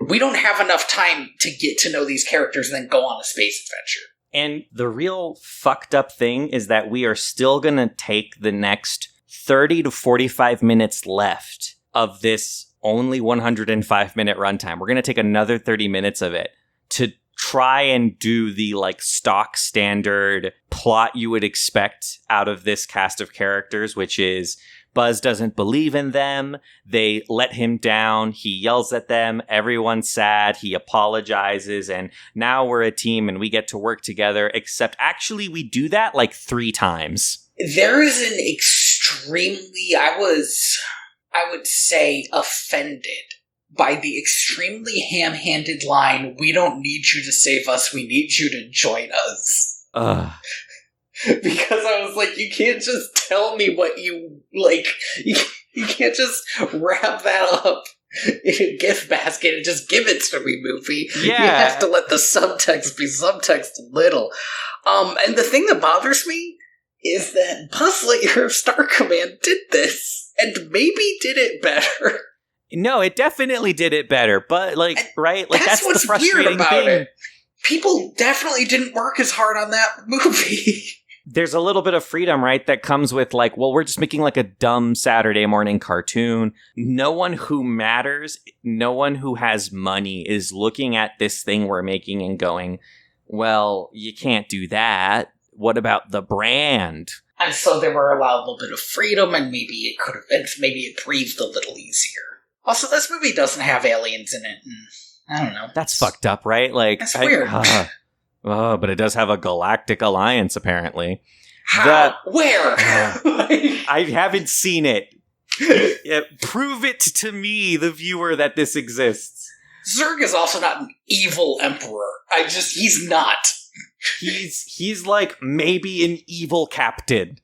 We don't have enough time to get to know these characters and then go on a space adventure. And the real fucked up thing is that we are still going to take the next 30 to 45 minutes left of this only 105-minute runtime. We're going to take another 30 minutes of it to try and do the, like, stock standard plot you would expect out of this cast of characters, which is Buzz doesn't believe in them. They let him down. He yells at them. Everyone's sad. He apologizes. And now we're a team and we get to work together. Except actually we do that like 3 times. There is an extremely, I would say, offended by the extremely ham-handed line, we don't need you to save us, we need you to join us. Because I was like, you can't just tell me what you, like, you can't just wrap that up in a gift basket and just give it to me, movie. Yeah. You have to let the subtext be subtext little. And the thing that bothers me is that Buzz Lightyear of Star Command did this, and maybe did it better. No, it definitely did it better, but, like, right? Like, that's what's the frustrating weird about thing. it. People definitely didn't work as hard on that movie. There's a little bit of freedom, right, that comes with, like, well, we're just making, like, a dumb Saturday morning cartoon. No one who matters, no one who has money is looking at this thing we're making and going, well, you can't do that. What about the brand? And so they were allowed a little bit of freedom, and maybe it could have been, maybe it breathed a little easier. Also, this movie doesn't have aliens in it, and I don't know. That's fucked up, right? Like, that's weird. But it does have a galactic alliance, apparently. How? Where? I haven't seen it. Prove it to me, the viewer, that this exists. Zurg is also not an evil emperor. He's not. He's like maybe an evil captain.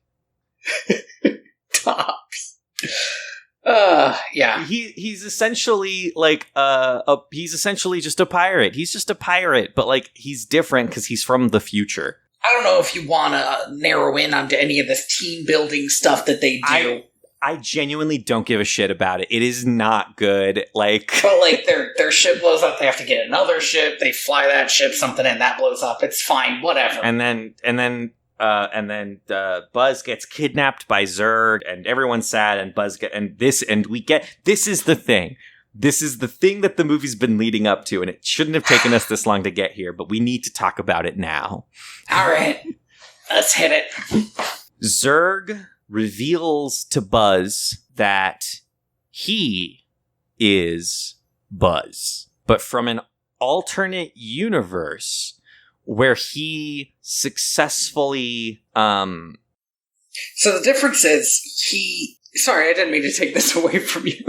Tops. Yeah. He's essentially like he's essentially just a pirate. He's just a pirate, but like he's different because he's from the future. I don't know if you want to narrow in onto any of this team building stuff that they do. I genuinely don't give a shit about it. It is not good. Like, but like their ship blows up, they have to get another ship. They fly that ship, something, and that blows up. It's fine, whatever. And then Buzz gets kidnapped by Zurg, and everyone's sad. And this is the thing. This is the thing that the movie's been leading up to, and it shouldn't have taken us this long to get here, but we need to talk about it now. All right. Let's hit it. Zurg reveals to Buzz that he is Buzz, but from an alternate universe where he successfully So the difference is sorry, I didn't mean to take this away from you.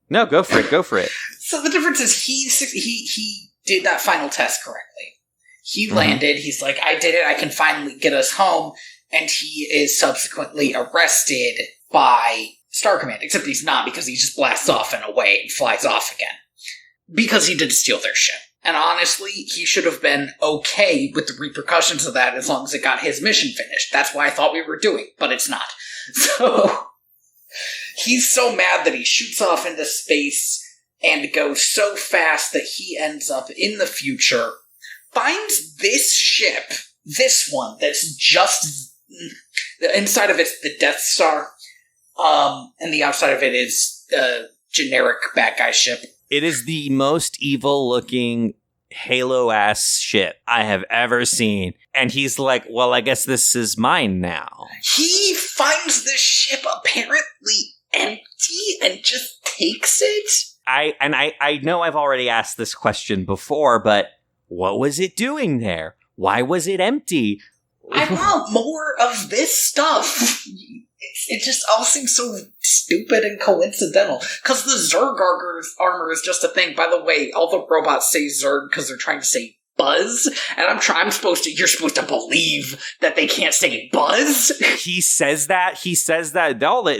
No, go for it. So the difference is he did that final test correctly. He landed, he's like, I did it, I can finally get us home, and he is subsequently arrested by Star Command, except he's not, because he just blasts off and away and flies off again. Because he did steal their ship. And honestly, he should have been okay with the repercussions of that as long as it got his mission finished. That's why I thought we were doing, but it's not. So, he's so mad that he shoots off into space and goes so fast that he ends up in the future, finds this ship, this one, that's just, the inside of it's the Death Star, and the outside of it is a generic bad guy ship. It is the most evil-looking Halo-ass ship I have ever seen. And he's like, well, I guess this is mine now. He finds the ship apparently empty and just takes it? I know I've already asked this question before, but what was it doing there? Why was it empty? I want more of this stuff. It just all seems so stupid and coincidental. Because the Zurg armor is just a thing. By the way, all the robots say Zurg because they're trying to say Buzz, and you're supposed to believe that they can't say Buzz. He says that,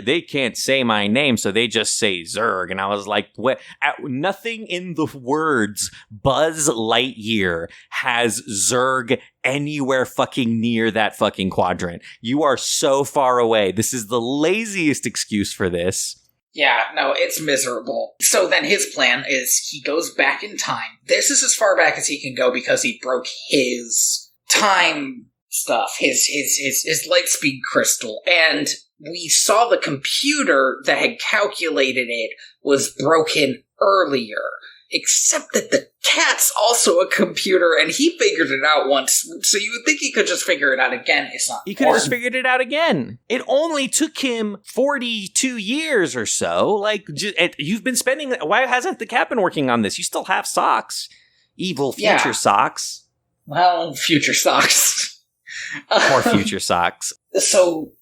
they can't say my name, so they just say Zurg, and I was like, what? Nothing in the words Buzz Lightyear has Zurg anywhere fucking near that fucking quadrant. You are so far away. This is the laziest excuse for this. Yeah, no, it's miserable. So then his plan is he goes back in time. This is as far back as he can go because he broke his time stuff, his light speed crystal. And we saw the computer that had calculated it was broken earlier. Except that the cat's also a computer, and he figured it out once, so you would think he could just figure it out again. It's not. He could have just figured it out again. It only took him 42 years or so. Like, you've been spending... Why hasn't the cat been working on this? You still have socks. Evil future socks. Well, future socks. Or future socks. So...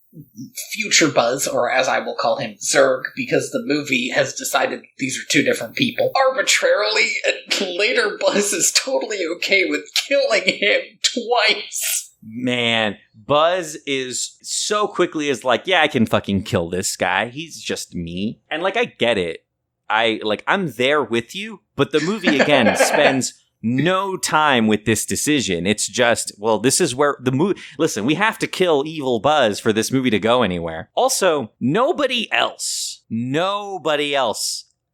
Future Buzz, or as I will call him, Zurg, because the movie has decided these are two different people, arbitrarily, and later Buzz is totally okay with killing him twice. Man, Buzz is so quickly is like, yeah, I can fucking kill this guy. He's just me. And like, I get it. I'm there with you, but the movie again spends no time with this decision. It's just, well, this is where the movie... Listen, we have to kill evil Buzz for this movie to go anywhere. Also, nobody else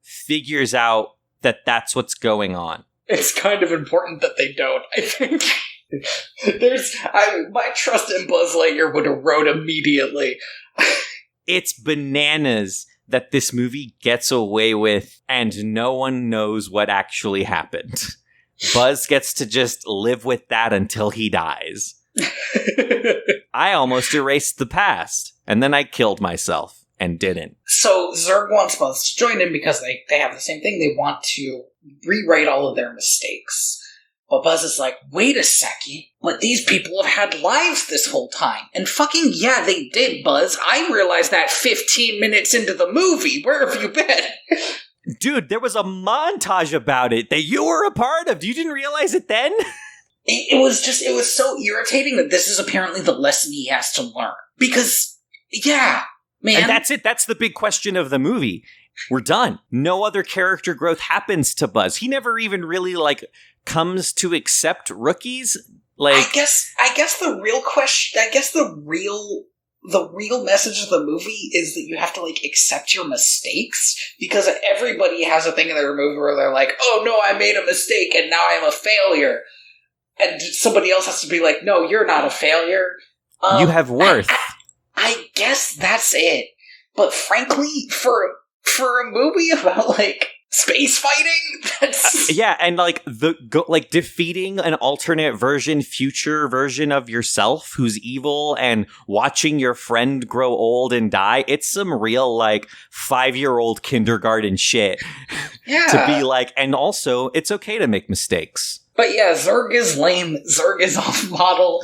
figures out that that's what's going on. It's kind of important that they don't, I think. My trust in Buzz Lightyear would erode immediately. It's bananas that this movie gets away with and no one knows what actually happened. Buzz gets to just live with that until he dies. I almost erased the past, and then I killed myself, and didn't. So Zurg wants Buzz to join him because they have the same thing. They want to rewrite all of their mistakes. But Buzz is like, wait a second, but these people have had lives this whole time. And fucking yeah, they did, Buzz. I realized that 15 minutes into the movie. Where have you been? Dude, there was a montage about it that you were a part of. You didn't realize it then? It was so irritating that this is apparently the lesson he has to learn. Because, yeah, man. And that's it. That's the big question of the movie. We're done. No other character growth happens to Buzz. He never even really, comes to accept rookies. I guess the real question, the real message of the movie is that you have to, accept your mistakes, because everybody has a thing in their movie where they're like, oh no, I made a mistake and now I'm a failure. And somebody else has to be like, no, you're not a failure. You have worth. I guess that's it. But frankly, for a movie about, space fighting? That's... yeah, and like defeating an alternate future version of yourself who's evil and watching your friend grow old and die. It's some real like 5-year-old kindergarten shit. Yeah. To be like, and also it's okay to make mistakes. But yeah, Zurg is lame. Zurg is off model.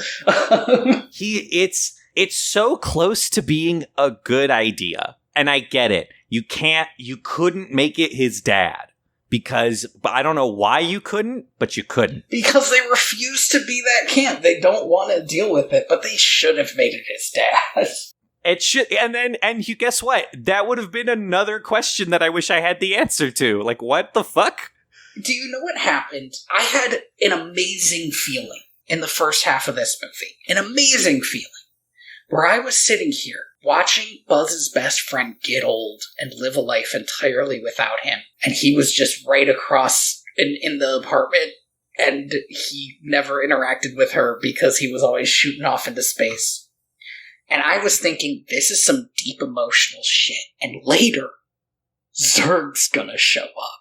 It's so close to being a good idea. And I get it. You couldn't make it his dad. Because, I don't know why you couldn't, but you couldn't. Because they refuse to be that camp. They don't want to deal with it, but they should have made it his dad. It should, and you guess what? That would have been another question that I wish I had the answer to. Like, what the fuck? Do you know what happened? I had an amazing feeling in the first half of this movie. An amazing feeling. Where I was sitting here, watching Buzz's best friend get old and live a life entirely without him. And he was just right across in the apartment, and he never interacted with her because he was always shooting off into space. And I was thinking, this is some deep emotional shit. And later, Zurg's gonna show up.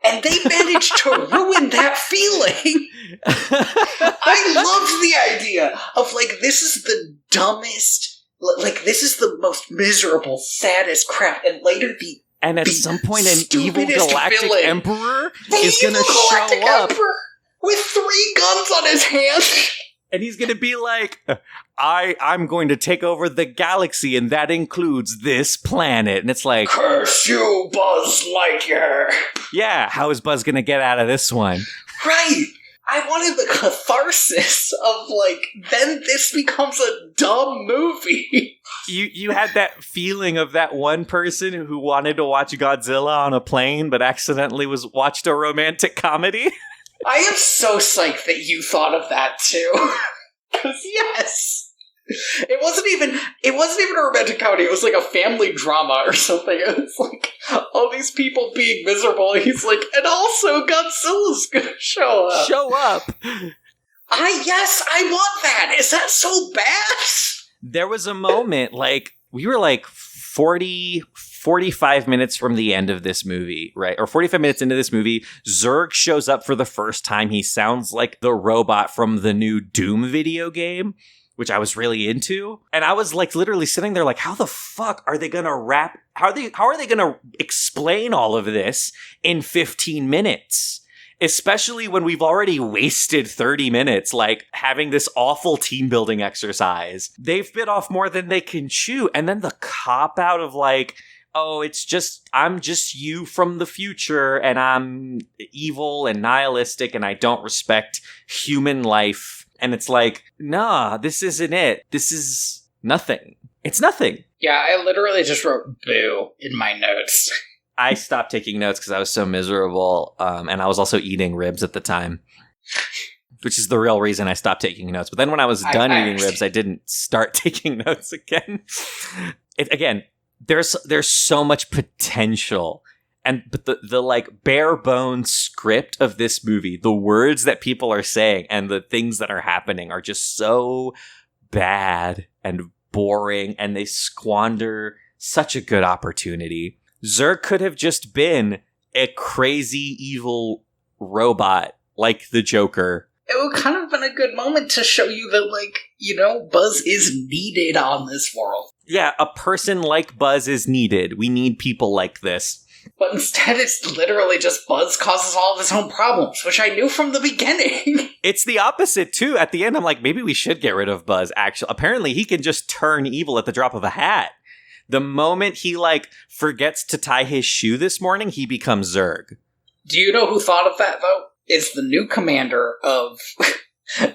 And they managed to ruin that feeling. I loved the idea of, like, this is the dumbest, like, this is the most miserable, saddest crap. And later and at some point, an evil galactic emperor is going to show up. With 3 guns on his hand. And he's going to be like, I'm going to take over the galaxy, and that includes this planet. And it's like, curse you, Buzz Lightyear. Yeah, how is Buzz going to get out of this one? Right. I wanted the catharsis of, like, then this becomes a dumb movie. You had that feeling of that one person who wanted to watch Godzilla on a plane, but accidentally watched a romantic comedy. I am so psyched that you thought of that too. Because yes, it wasn't even a romantic comedy. It was like a family drama or something. It was like all these people being miserable. He's like, and also Godzilla's gonna show up. I want that. Is that so bad? There was a moment, like, we were like 45 minutes from the end of this movie, right? Or 45 minutes into this movie, Zurg shows up for the first time. He sounds like the robot from the new Doom video game, which I was really into. And I was like literally sitting there like, how the fuck are they going to wrap? How are they going to explain all of this in 15 minutes? Especially when we've already wasted 30 minutes, like, having this awful team building exercise. They've bit off more than they can chew. And then the cop-out of, like, oh, I'm just you from the future, and I'm evil and nihilistic, and I don't respect human life. And it's like, nah, this isn't it. This is nothing. It's nothing. Yeah, I literally just wrote boo in my notes. I stopped taking notes because I was so miserable, and I was also eating ribs at the time, which is the real reason I stopped taking notes. But then when I was done eating ribs, I didn't start taking notes again. There's so much potential, but the like bare bones script of this movie, the words that people are saying and the things that are happening are just so bad and boring, and they squander such a good opportunity. Zurg could have just been a crazy evil robot like the Joker. It would kind of been a good moment to show you that, like, you know, Buzz is needed on this world. Yeah, a person like Buzz is needed. We need people like this. But instead, it's literally just Buzz causes all of his own problems, which I knew from the beginning. It's the opposite, too. At the end, I'm like, maybe we should get rid of Buzz, actually. Apparently, he can just turn evil at the drop of a hat. The moment he, like, forgets to tie his shoe this morning, he becomes Zurg. Do you know who thought of that, though? Is the new commander of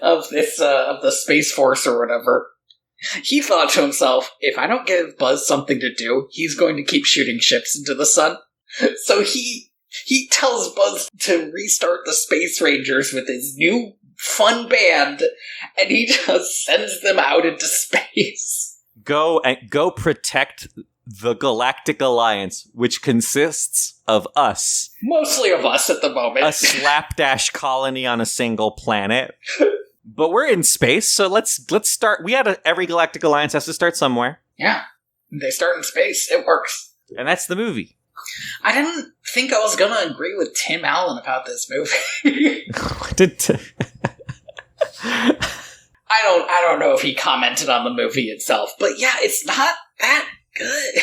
of the Space Force or whatever. He thought to himself, if I don't give Buzz something to do, he's going to keep shooting ships into the sun. So he tells Buzz to restart the Space Rangers with his new fun band, and he just sends them out into space. Go protect the Galactic Alliance, which consists of us. Mostly of us at the moment. A slapdash colony on a single planet. But we're in space, so let's start. Every Galactic Alliance has to start somewhere. Yeah. They start in space. It works. And that's the movie. I didn't think I was gonna agree with Tim Allen about this movie. I don't know if he commented on the movie itself, but yeah, it's not that good.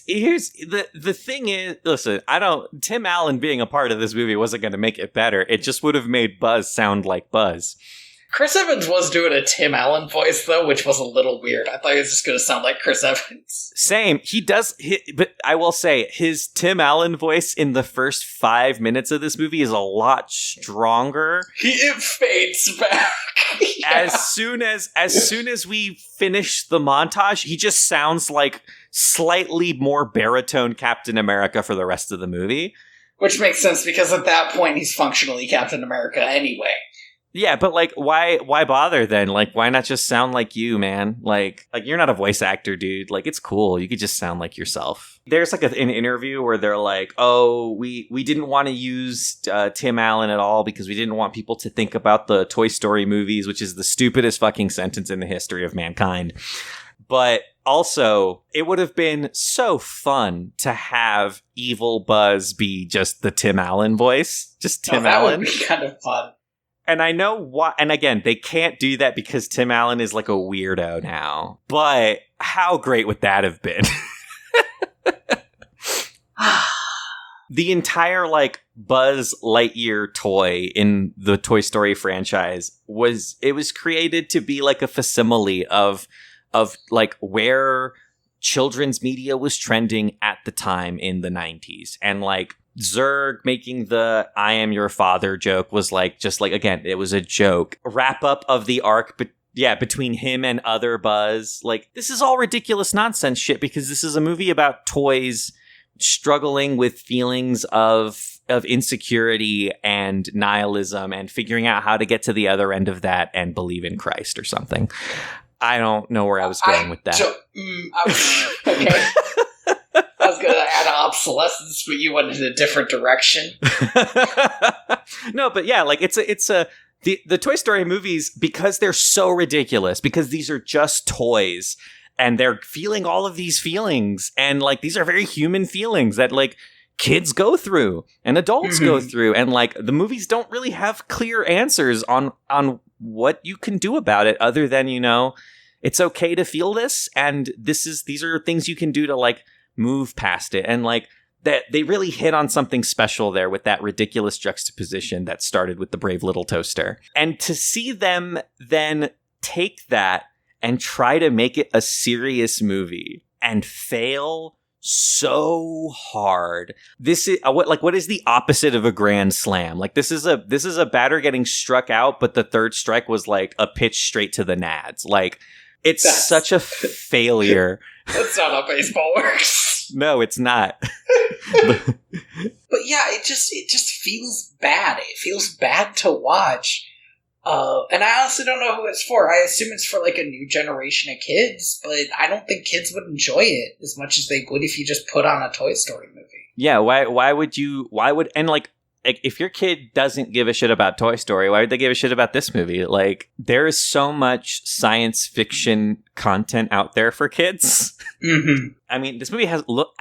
Here's the thing is, listen, Tim Allen being a part of this movie wasn't going to make it better. It just would have made Buzz sound like Buzz. Chris Evans was doing a Tim Allen voice, though, which was a little weird. I thought he was just going to sound like Chris Evans. Same. He does, but I will say, his Tim Allen voice in the first 5 minutes of this movie is a lot stronger. It fades back. Yeah. As soon as we finish the montage, he just sounds like slightly more baritone Captain America for the rest of the movie. Which makes sense, because at that point, he's functionally Captain America anyway. Yeah, but like, why bother then? Like, why not just sound like you, man? Like you're not a voice actor, dude. Like, it's cool. You could just sound like yourself. There's like an interview where they're like, oh, we didn't want to use Tim Allen at all because we didn't want people to think about the Toy Story movies, which is the stupidest fucking sentence in the history of mankind. But also, it would have been so fun to have evil Buzz be just the Tim Allen voice. Just Tim Allen. That would be kind of fun. And I know why, and again, they can't do that because Tim Allen is like a weirdo now. But how great would that have been? The entire like Buzz Lightyear toy in the Toy Story franchise was created to be like a facsimile of like where children's media was trending at the time in the 90s. And like Zurg making the I am your father joke was like, just like, again, it was a joke. Wrap up of the arc, but yeah, between him and other Buzz. Like, this is all ridiculous nonsense shit because this is a movie about toys struggling with feelings of insecurity and nihilism and figuring out how to get to the other end of that and believe in Christ or something. I don't know where I was going with that. Okay. I was going to add obsolescence, but you went in a different direction. No, but yeah, like the Toy Story movies, because they're so ridiculous, because these are just toys and they're feeling all of these feelings, and like these are very human feelings that like kids go through and adults go through, and like the movies don't really have clear answers on what you can do about it other than, you know, it's okay to feel this, and these are things you can do to like move past it. And like that, they really hit on something special there with that ridiculous juxtaposition that started with The Brave Little Toaster. And to see them then take that and try to make it a serious movie and fail so hard. This is what is the opposite of a grand slam? Like this is a batter getting struck out, but the third strike was like a pitch straight to the nads. Like, it's such a failure. That's not how baseball works. No, it's not. But yeah, it just feels bad. It feels bad to watch. And I honestly don't know who it's for. I assume it's for like a new generation of kids, but I don't think kids would enjoy it as much as they would if you just put on a Toy Story movie. Yeah, and like if your kid doesn't give a shit about Toy Story, why would they give a shit about this movie? Like, there is so much science fiction content out there for kids. Mm-hmm. I mean, this movie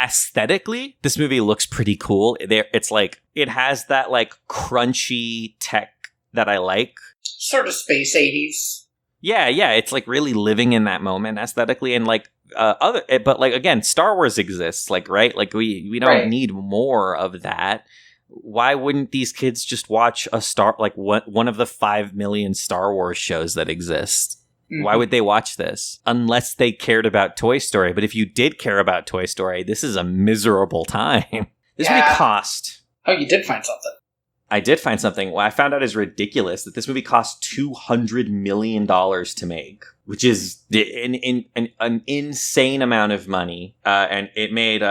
aesthetically, this movie looks pretty cool. It's like, it has that like crunchy tech that I like. Sort of space 80s. Yeah, it's like really living in that moment aesthetically, and like but like again, Star Wars exists, like, right? Like we don't need more of that. Why wouldn't these kids just watch one of the 5 million Star Wars shows that exist? Mm-hmm. Why would they watch this? Unless they cared about Toy Story. But if you did care about Toy Story, this is a miserable time. This movie cost... Oh, you did find something. I did find something. What I found out is ridiculous, that this movie cost $200 million to make, which is an insane amount of money. And it made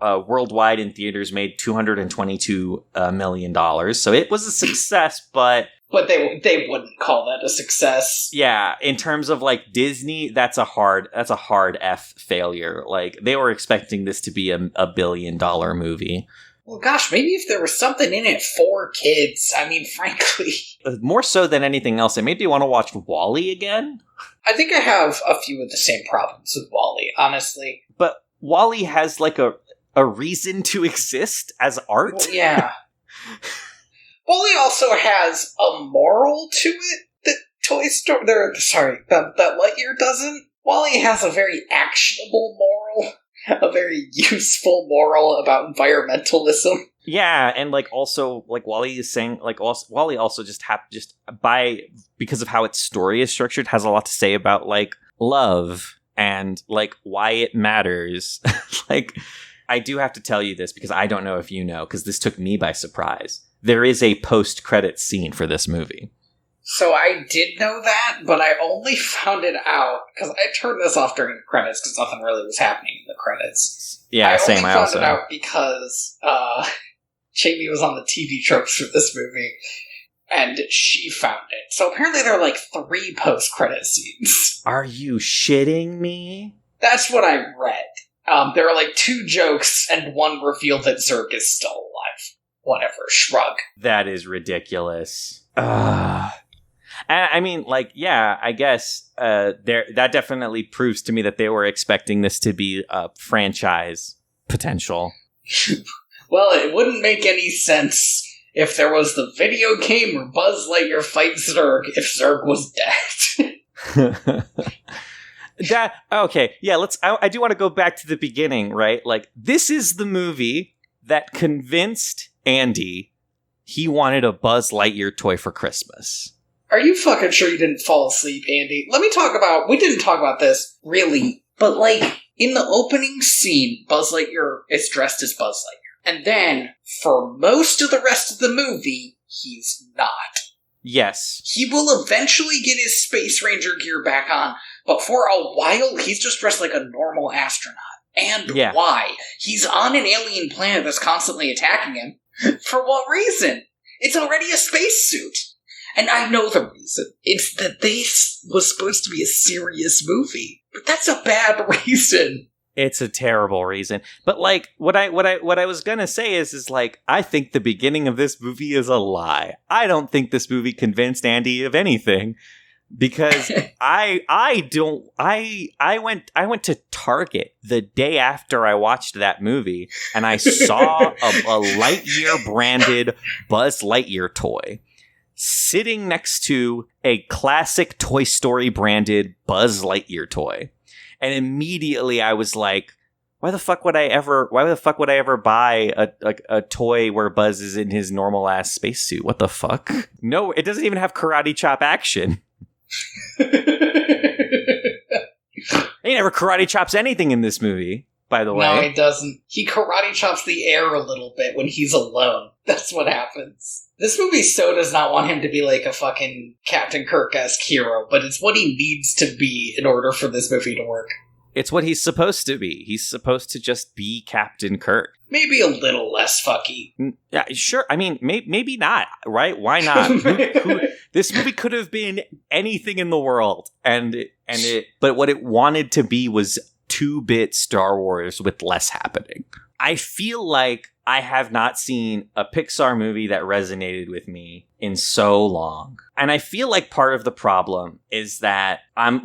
worldwide in theaters made $222 million. So it was a success, but they wouldn't call that a success. Yeah, in terms of like Disney, that's a hard F failure. Like, they were expecting this to be a $1 billion movie. Well, gosh, maybe if there was something in it for kids. I mean, frankly. More so than anything else, it made me want to watch WALL-E again. I think I have a few of the same problems with WALL-E, honestly. But WALL-E has like a a reason to exist as art. Well, yeah. Wally also has a moral to it that that Lightyear doesn't. Wally has a very actionable moral, a very useful moral about environmentalism. Yeah, and like also like Wally is saying like Wally also because of how its story is structured has a lot to say about like love and like why it matters. Like I do have to tell you this because I don't know if you know, because this took me by surprise. There is a post-credits scene for this movie. So I did know that, but I only found it out because I turned this off during the credits because nothing really was happening in the credits. Yeah, same. I found it out because Jamie was on the TV tropes for this movie, and she found it. So apparently there are like 3 post-credit scenes. Are you shitting me? That's what I read. There are like 2 jokes and 1 reveal that Zurg is still alive. Whatever, shrug. That is ridiculous. I mean, like, yeah, I guess that definitely proves to me that they were expecting this to be a franchise potential. Well, it wouldn't make any sense if there was the video game where Buzz Lightyear fights Zurg if Zurg was dead. Okay, yeah, I do want to go back to the beginning, right? Like, this is the movie that convinced Andy he wanted a Buzz Lightyear toy for Christmas. Are you fucking sure you didn't fall asleep, Andy? We didn't talk about this, really, but like, in the opening scene, Buzz Lightyear is dressed as Buzz Lightyear. And then, for most of the rest of the movie, he's not. Yes. He will eventually get his Space Ranger gear back on, but for a while, he's just dressed like a normal astronaut. And why? He's on an alien planet that's constantly attacking him. For what reason? It's already a spacesuit. And I know the reason. It's that this was supposed to be a serious movie. But that's a bad reason. It's a terrible reason. But like what I was gonna say is like I think the beginning of this movie is a lie. I don't think this movie convinced Andy of anything. Because I went to Target the day after I watched that movie and I saw a Lightyear branded Buzz Lightyear toy sitting next to a classic Toy Story branded Buzz Lightyear toy. And immediately I was like, why the fuck would I ever buy a toy where Buzz is in his normal ass spacesuit? What the fuck? No, it doesn't even have karate chop action. He never karate chops anything in this movie, by the way. No, he doesn't. He karate chops the air a little bit when he's alone. That's what happens. This movie so does not want him to be like a fucking Captain Kirk-esque hero, but it's what he needs to be in order for this movie to work. It's what he's supposed to be. He's supposed to just be Captain Kirk. Maybe a little less fucky. Yeah, sure. I mean, maybe not, right? Why not? This movie could have been anything in the world, but what it wanted to be was 2-bit Star Wars with less happening. I feel like I have not seen a Pixar movie that resonated with me in so long. And I feel like part of the problem is that I'm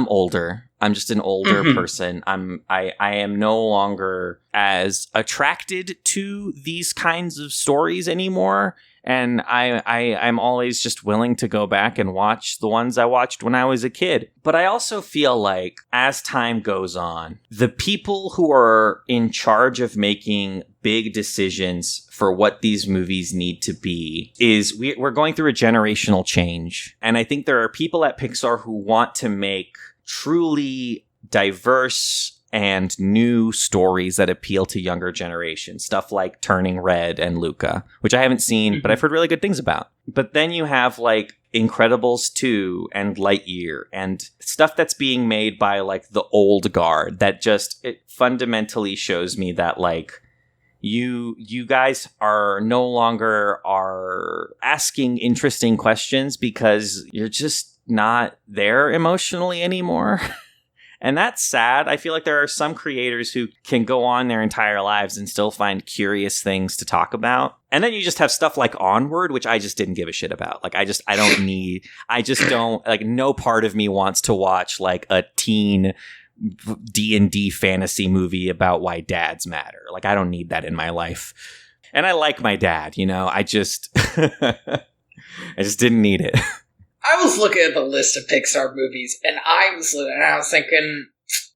older. I'm just an older person. I am no longer as attracted to these kinds of stories anymore. And I'm always just willing to go back and watch the ones I watched when I was a kid. But I also feel like as time goes on, the people who are in charge of making big decisions for what these movies need to be is we're going through a generational change. And I think there are people at Pixar who want to make truly diverse and new stories that appeal to younger generations. Stuff like Turning Red and Luca, which I haven't seen, but I've heard really good things about. But then you have like Incredibles 2 and Lightyear and stuff that's being made by like the old guard that just it fundamentally shows me that like you guys are no longer are asking interesting questions because you're just not there emotionally anymore. And that's sad. I feel like there are some creators who can go on their entire lives and still find curious things to talk about. And then you just have stuff like Onward, which I just didn't give a shit about. Like, I just don't, like, no part of me wants to watch like a teen D&D fantasy movie about why dads matter. Like, I don't need that in my life. And I like my dad, you know, I just I just didn't need it. I was looking at the list of Pixar movies, and I was thinking,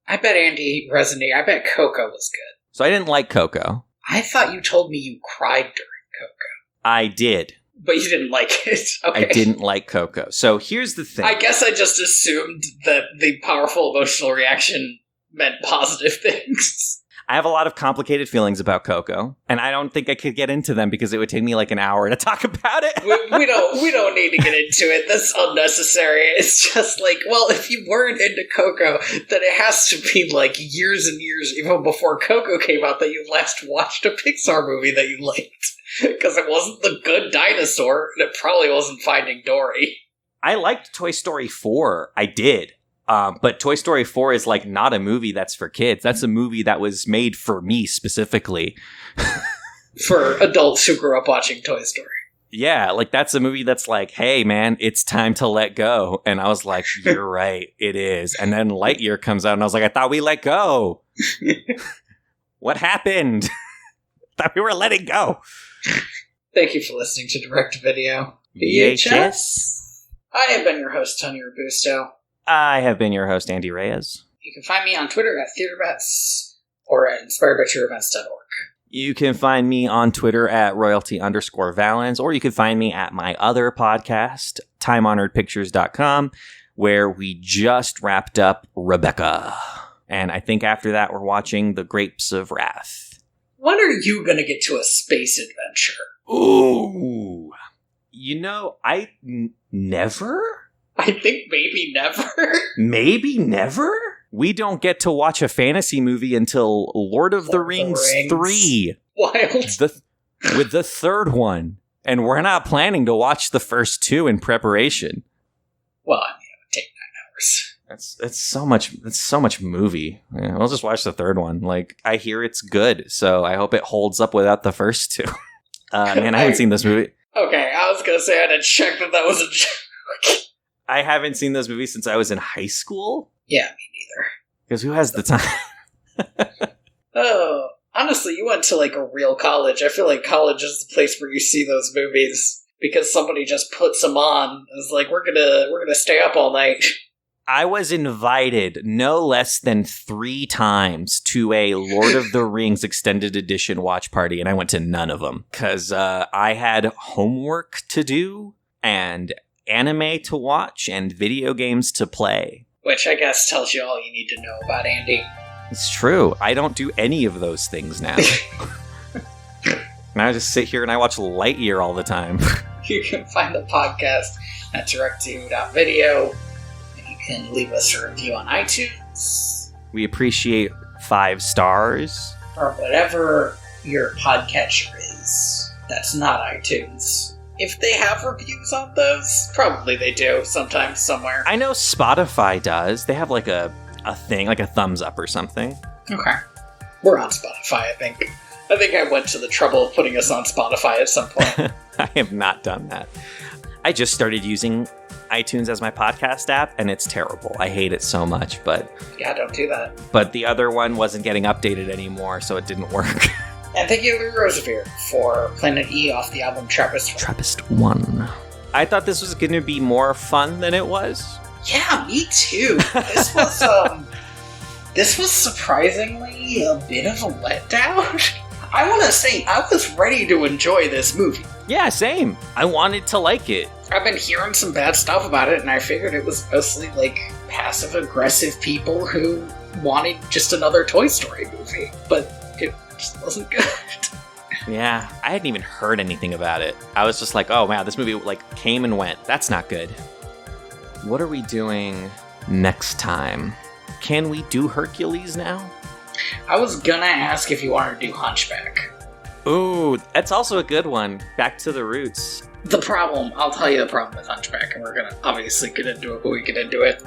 I bet Andy Resnick, I bet Coco was good. So I didn't like Coco. I thought you told me you cried during Coco. I did. But you didn't like it. Okay. I didn't like Coco. So here's the thing. I guess I just assumed that the powerful emotional reaction meant positive things. I have a lot of complicated feelings about Coco, and I don't think I could get into them because it would take me like an hour to talk about it. we don't need to get into it. That's unnecessary. It's just like, well, if you weren't into Coco, then it has to be like years and years, even before Coco came out, that you last watched a Pixar movie that you liked. Because it wasn't The Good Dinosaur, and it probably wasn't Finding Dory. I liked Toy Story 4. I did. But Toy Story 4 is like not a movie that's for kids. That's a movie that was made for me specifically. For adults who grew up watching Toy Story. Yeah, like that's a movie that's like, hey man, it's time to let go. And I was like, you're right, it is. And then Lightyear comes out and I was like, I thought we let go. What happened? Thought we were letting go. Thank you for listening to Direct-to-Video VHS. I have been your host, Tony Robusto. I have been your host, Andy Reyes. You can find me on Twitter at TheaterBets or at inspiredbytrueevents.org. You can find me on Twitter at royalty_Valens, or you can find me at my other podcast, timehonoredpictures.com, where we just wrapped up Rebecca. And I think after that, we're watching The Grapes of Wrath. When are you going to get to a space adventure? Ooh. You know, never? I think maybe never. Maybe never? We don't get to watch a fantasy movie until Lord of the Rings 3. Wild. With the third one. And we're not planning to watch the first two in preparation. Well, I mean, it would take 9 hours. That's so much movie. Yeah, I'll just watch the third one. Like, I hear it's good, so I hope it holds up without the first two. Man, I haven't seen this movie. Okay, I was gonna say I had to check that was a joke. I haven't seen this movie since I was in high school. Yeah, me neither. Because who has the time? Oh, honestly, you went to like a real college. I feel like college is the place where you see those movies because somebody just puts them on. It's like we're gonna stay up all night. I was invited no less than 3 times to a Lord of the Rings extended edition watch party, and I went to none of them because I had homework to do and anime to watch and video games to play. Which I guess tells you all you need to know about Andy. It's true. I don't do any of those things now. Now I just sit here and I watch Lightyear all the time. You can find the podcast at directto.video. You can leave us a review on iTunes. We appreciate 5 stars. Or whatever your podcatcher is. That's not iTunes. If they have reviews on those, probably they do, sometimes, somewhere. I know Spotify does. They have like a thing, like a thumbs up or something. Okay. We're on Spotify, I think. I think I went to the trouble of putting us on Spotify at some point. I have not done that. I just started using iTunes as my podcast app, and it's terrible. I hate it so much, but... Yeah, don't do that. But the other one wasn't getting updated anymore, so it didn't work. And thank you to Roosevelt for Planet E off the album Trappist 1. Trappist 1. I thought this was going to be more fun than it was. Yeah, me too. This was surprisingly a bit of a letdown. I want to say, I was ready to enjoy this movie. Yeah, same. I wanted to like it. I've been hearing some bad stuff about it, and I figured it was mostly, like, passive-aggressive people who wanted just another Toy Story movie. But it just wasn't good. Yeah, I hadn't even heard anything about it. I was just like, oh, wow, this movie, like, came and went. That's not good. What are we doing next time? Can we do Hercules now? I was gonna ask if you wanted to do Hunchback. Ooh, that's also a good one. Back to the roots. I'll tell you the problem with Hunchback, and we're gonna obviously get into it when we get into it.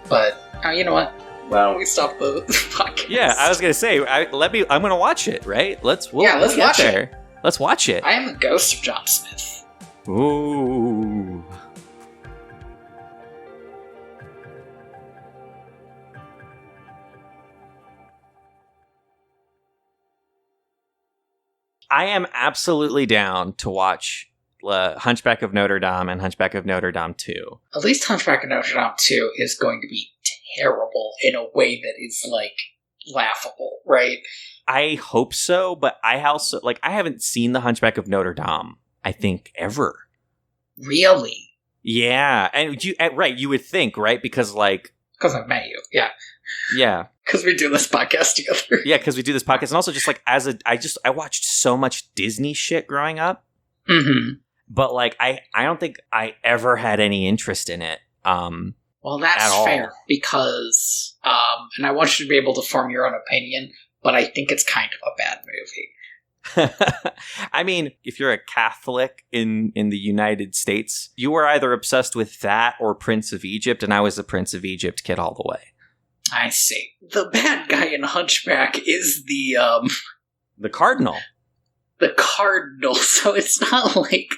But, you know what? Why don't we stop the podcast? Yeah, I was gonna say, I'm gonna watch it, right? Let's watch it. Let's watch it. I am the ghost of John Smith. Ooh. I am absolutely down to watch Hunchback of Notre Dame and Hunchback of Notre Dame 2. At least Hunchback of Notre Dame 2 is going to be terrible in a way that is, like, laughable, right? I hope so, but I also, like, I haven't seen the Hunchback of Notre Dame, I think, ever. Really? Yeah, and you would think, right? Because, like... Because I've met you, yeah. Yeah. Because we do this podcast together. Yeah, because we do this podcast, and also just, like, I watched so much Disney shit growing up. Mm-hmm. But, like, I don't think I ever had any interest in it. Well, that's fair, because, and I want you to be able to form your own opinion, but I think it's kind of a bad movie. I mean, if you're a Catholic in the United States, you were either obsessed with that or Prince of Egypt, and I was the Prince of Egypt kid all the way. I see. The bad guy in Hunchback is the Cardinal. The Cardinal, so it's not like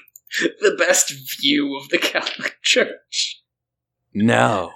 the best view of the Catholic Church. No.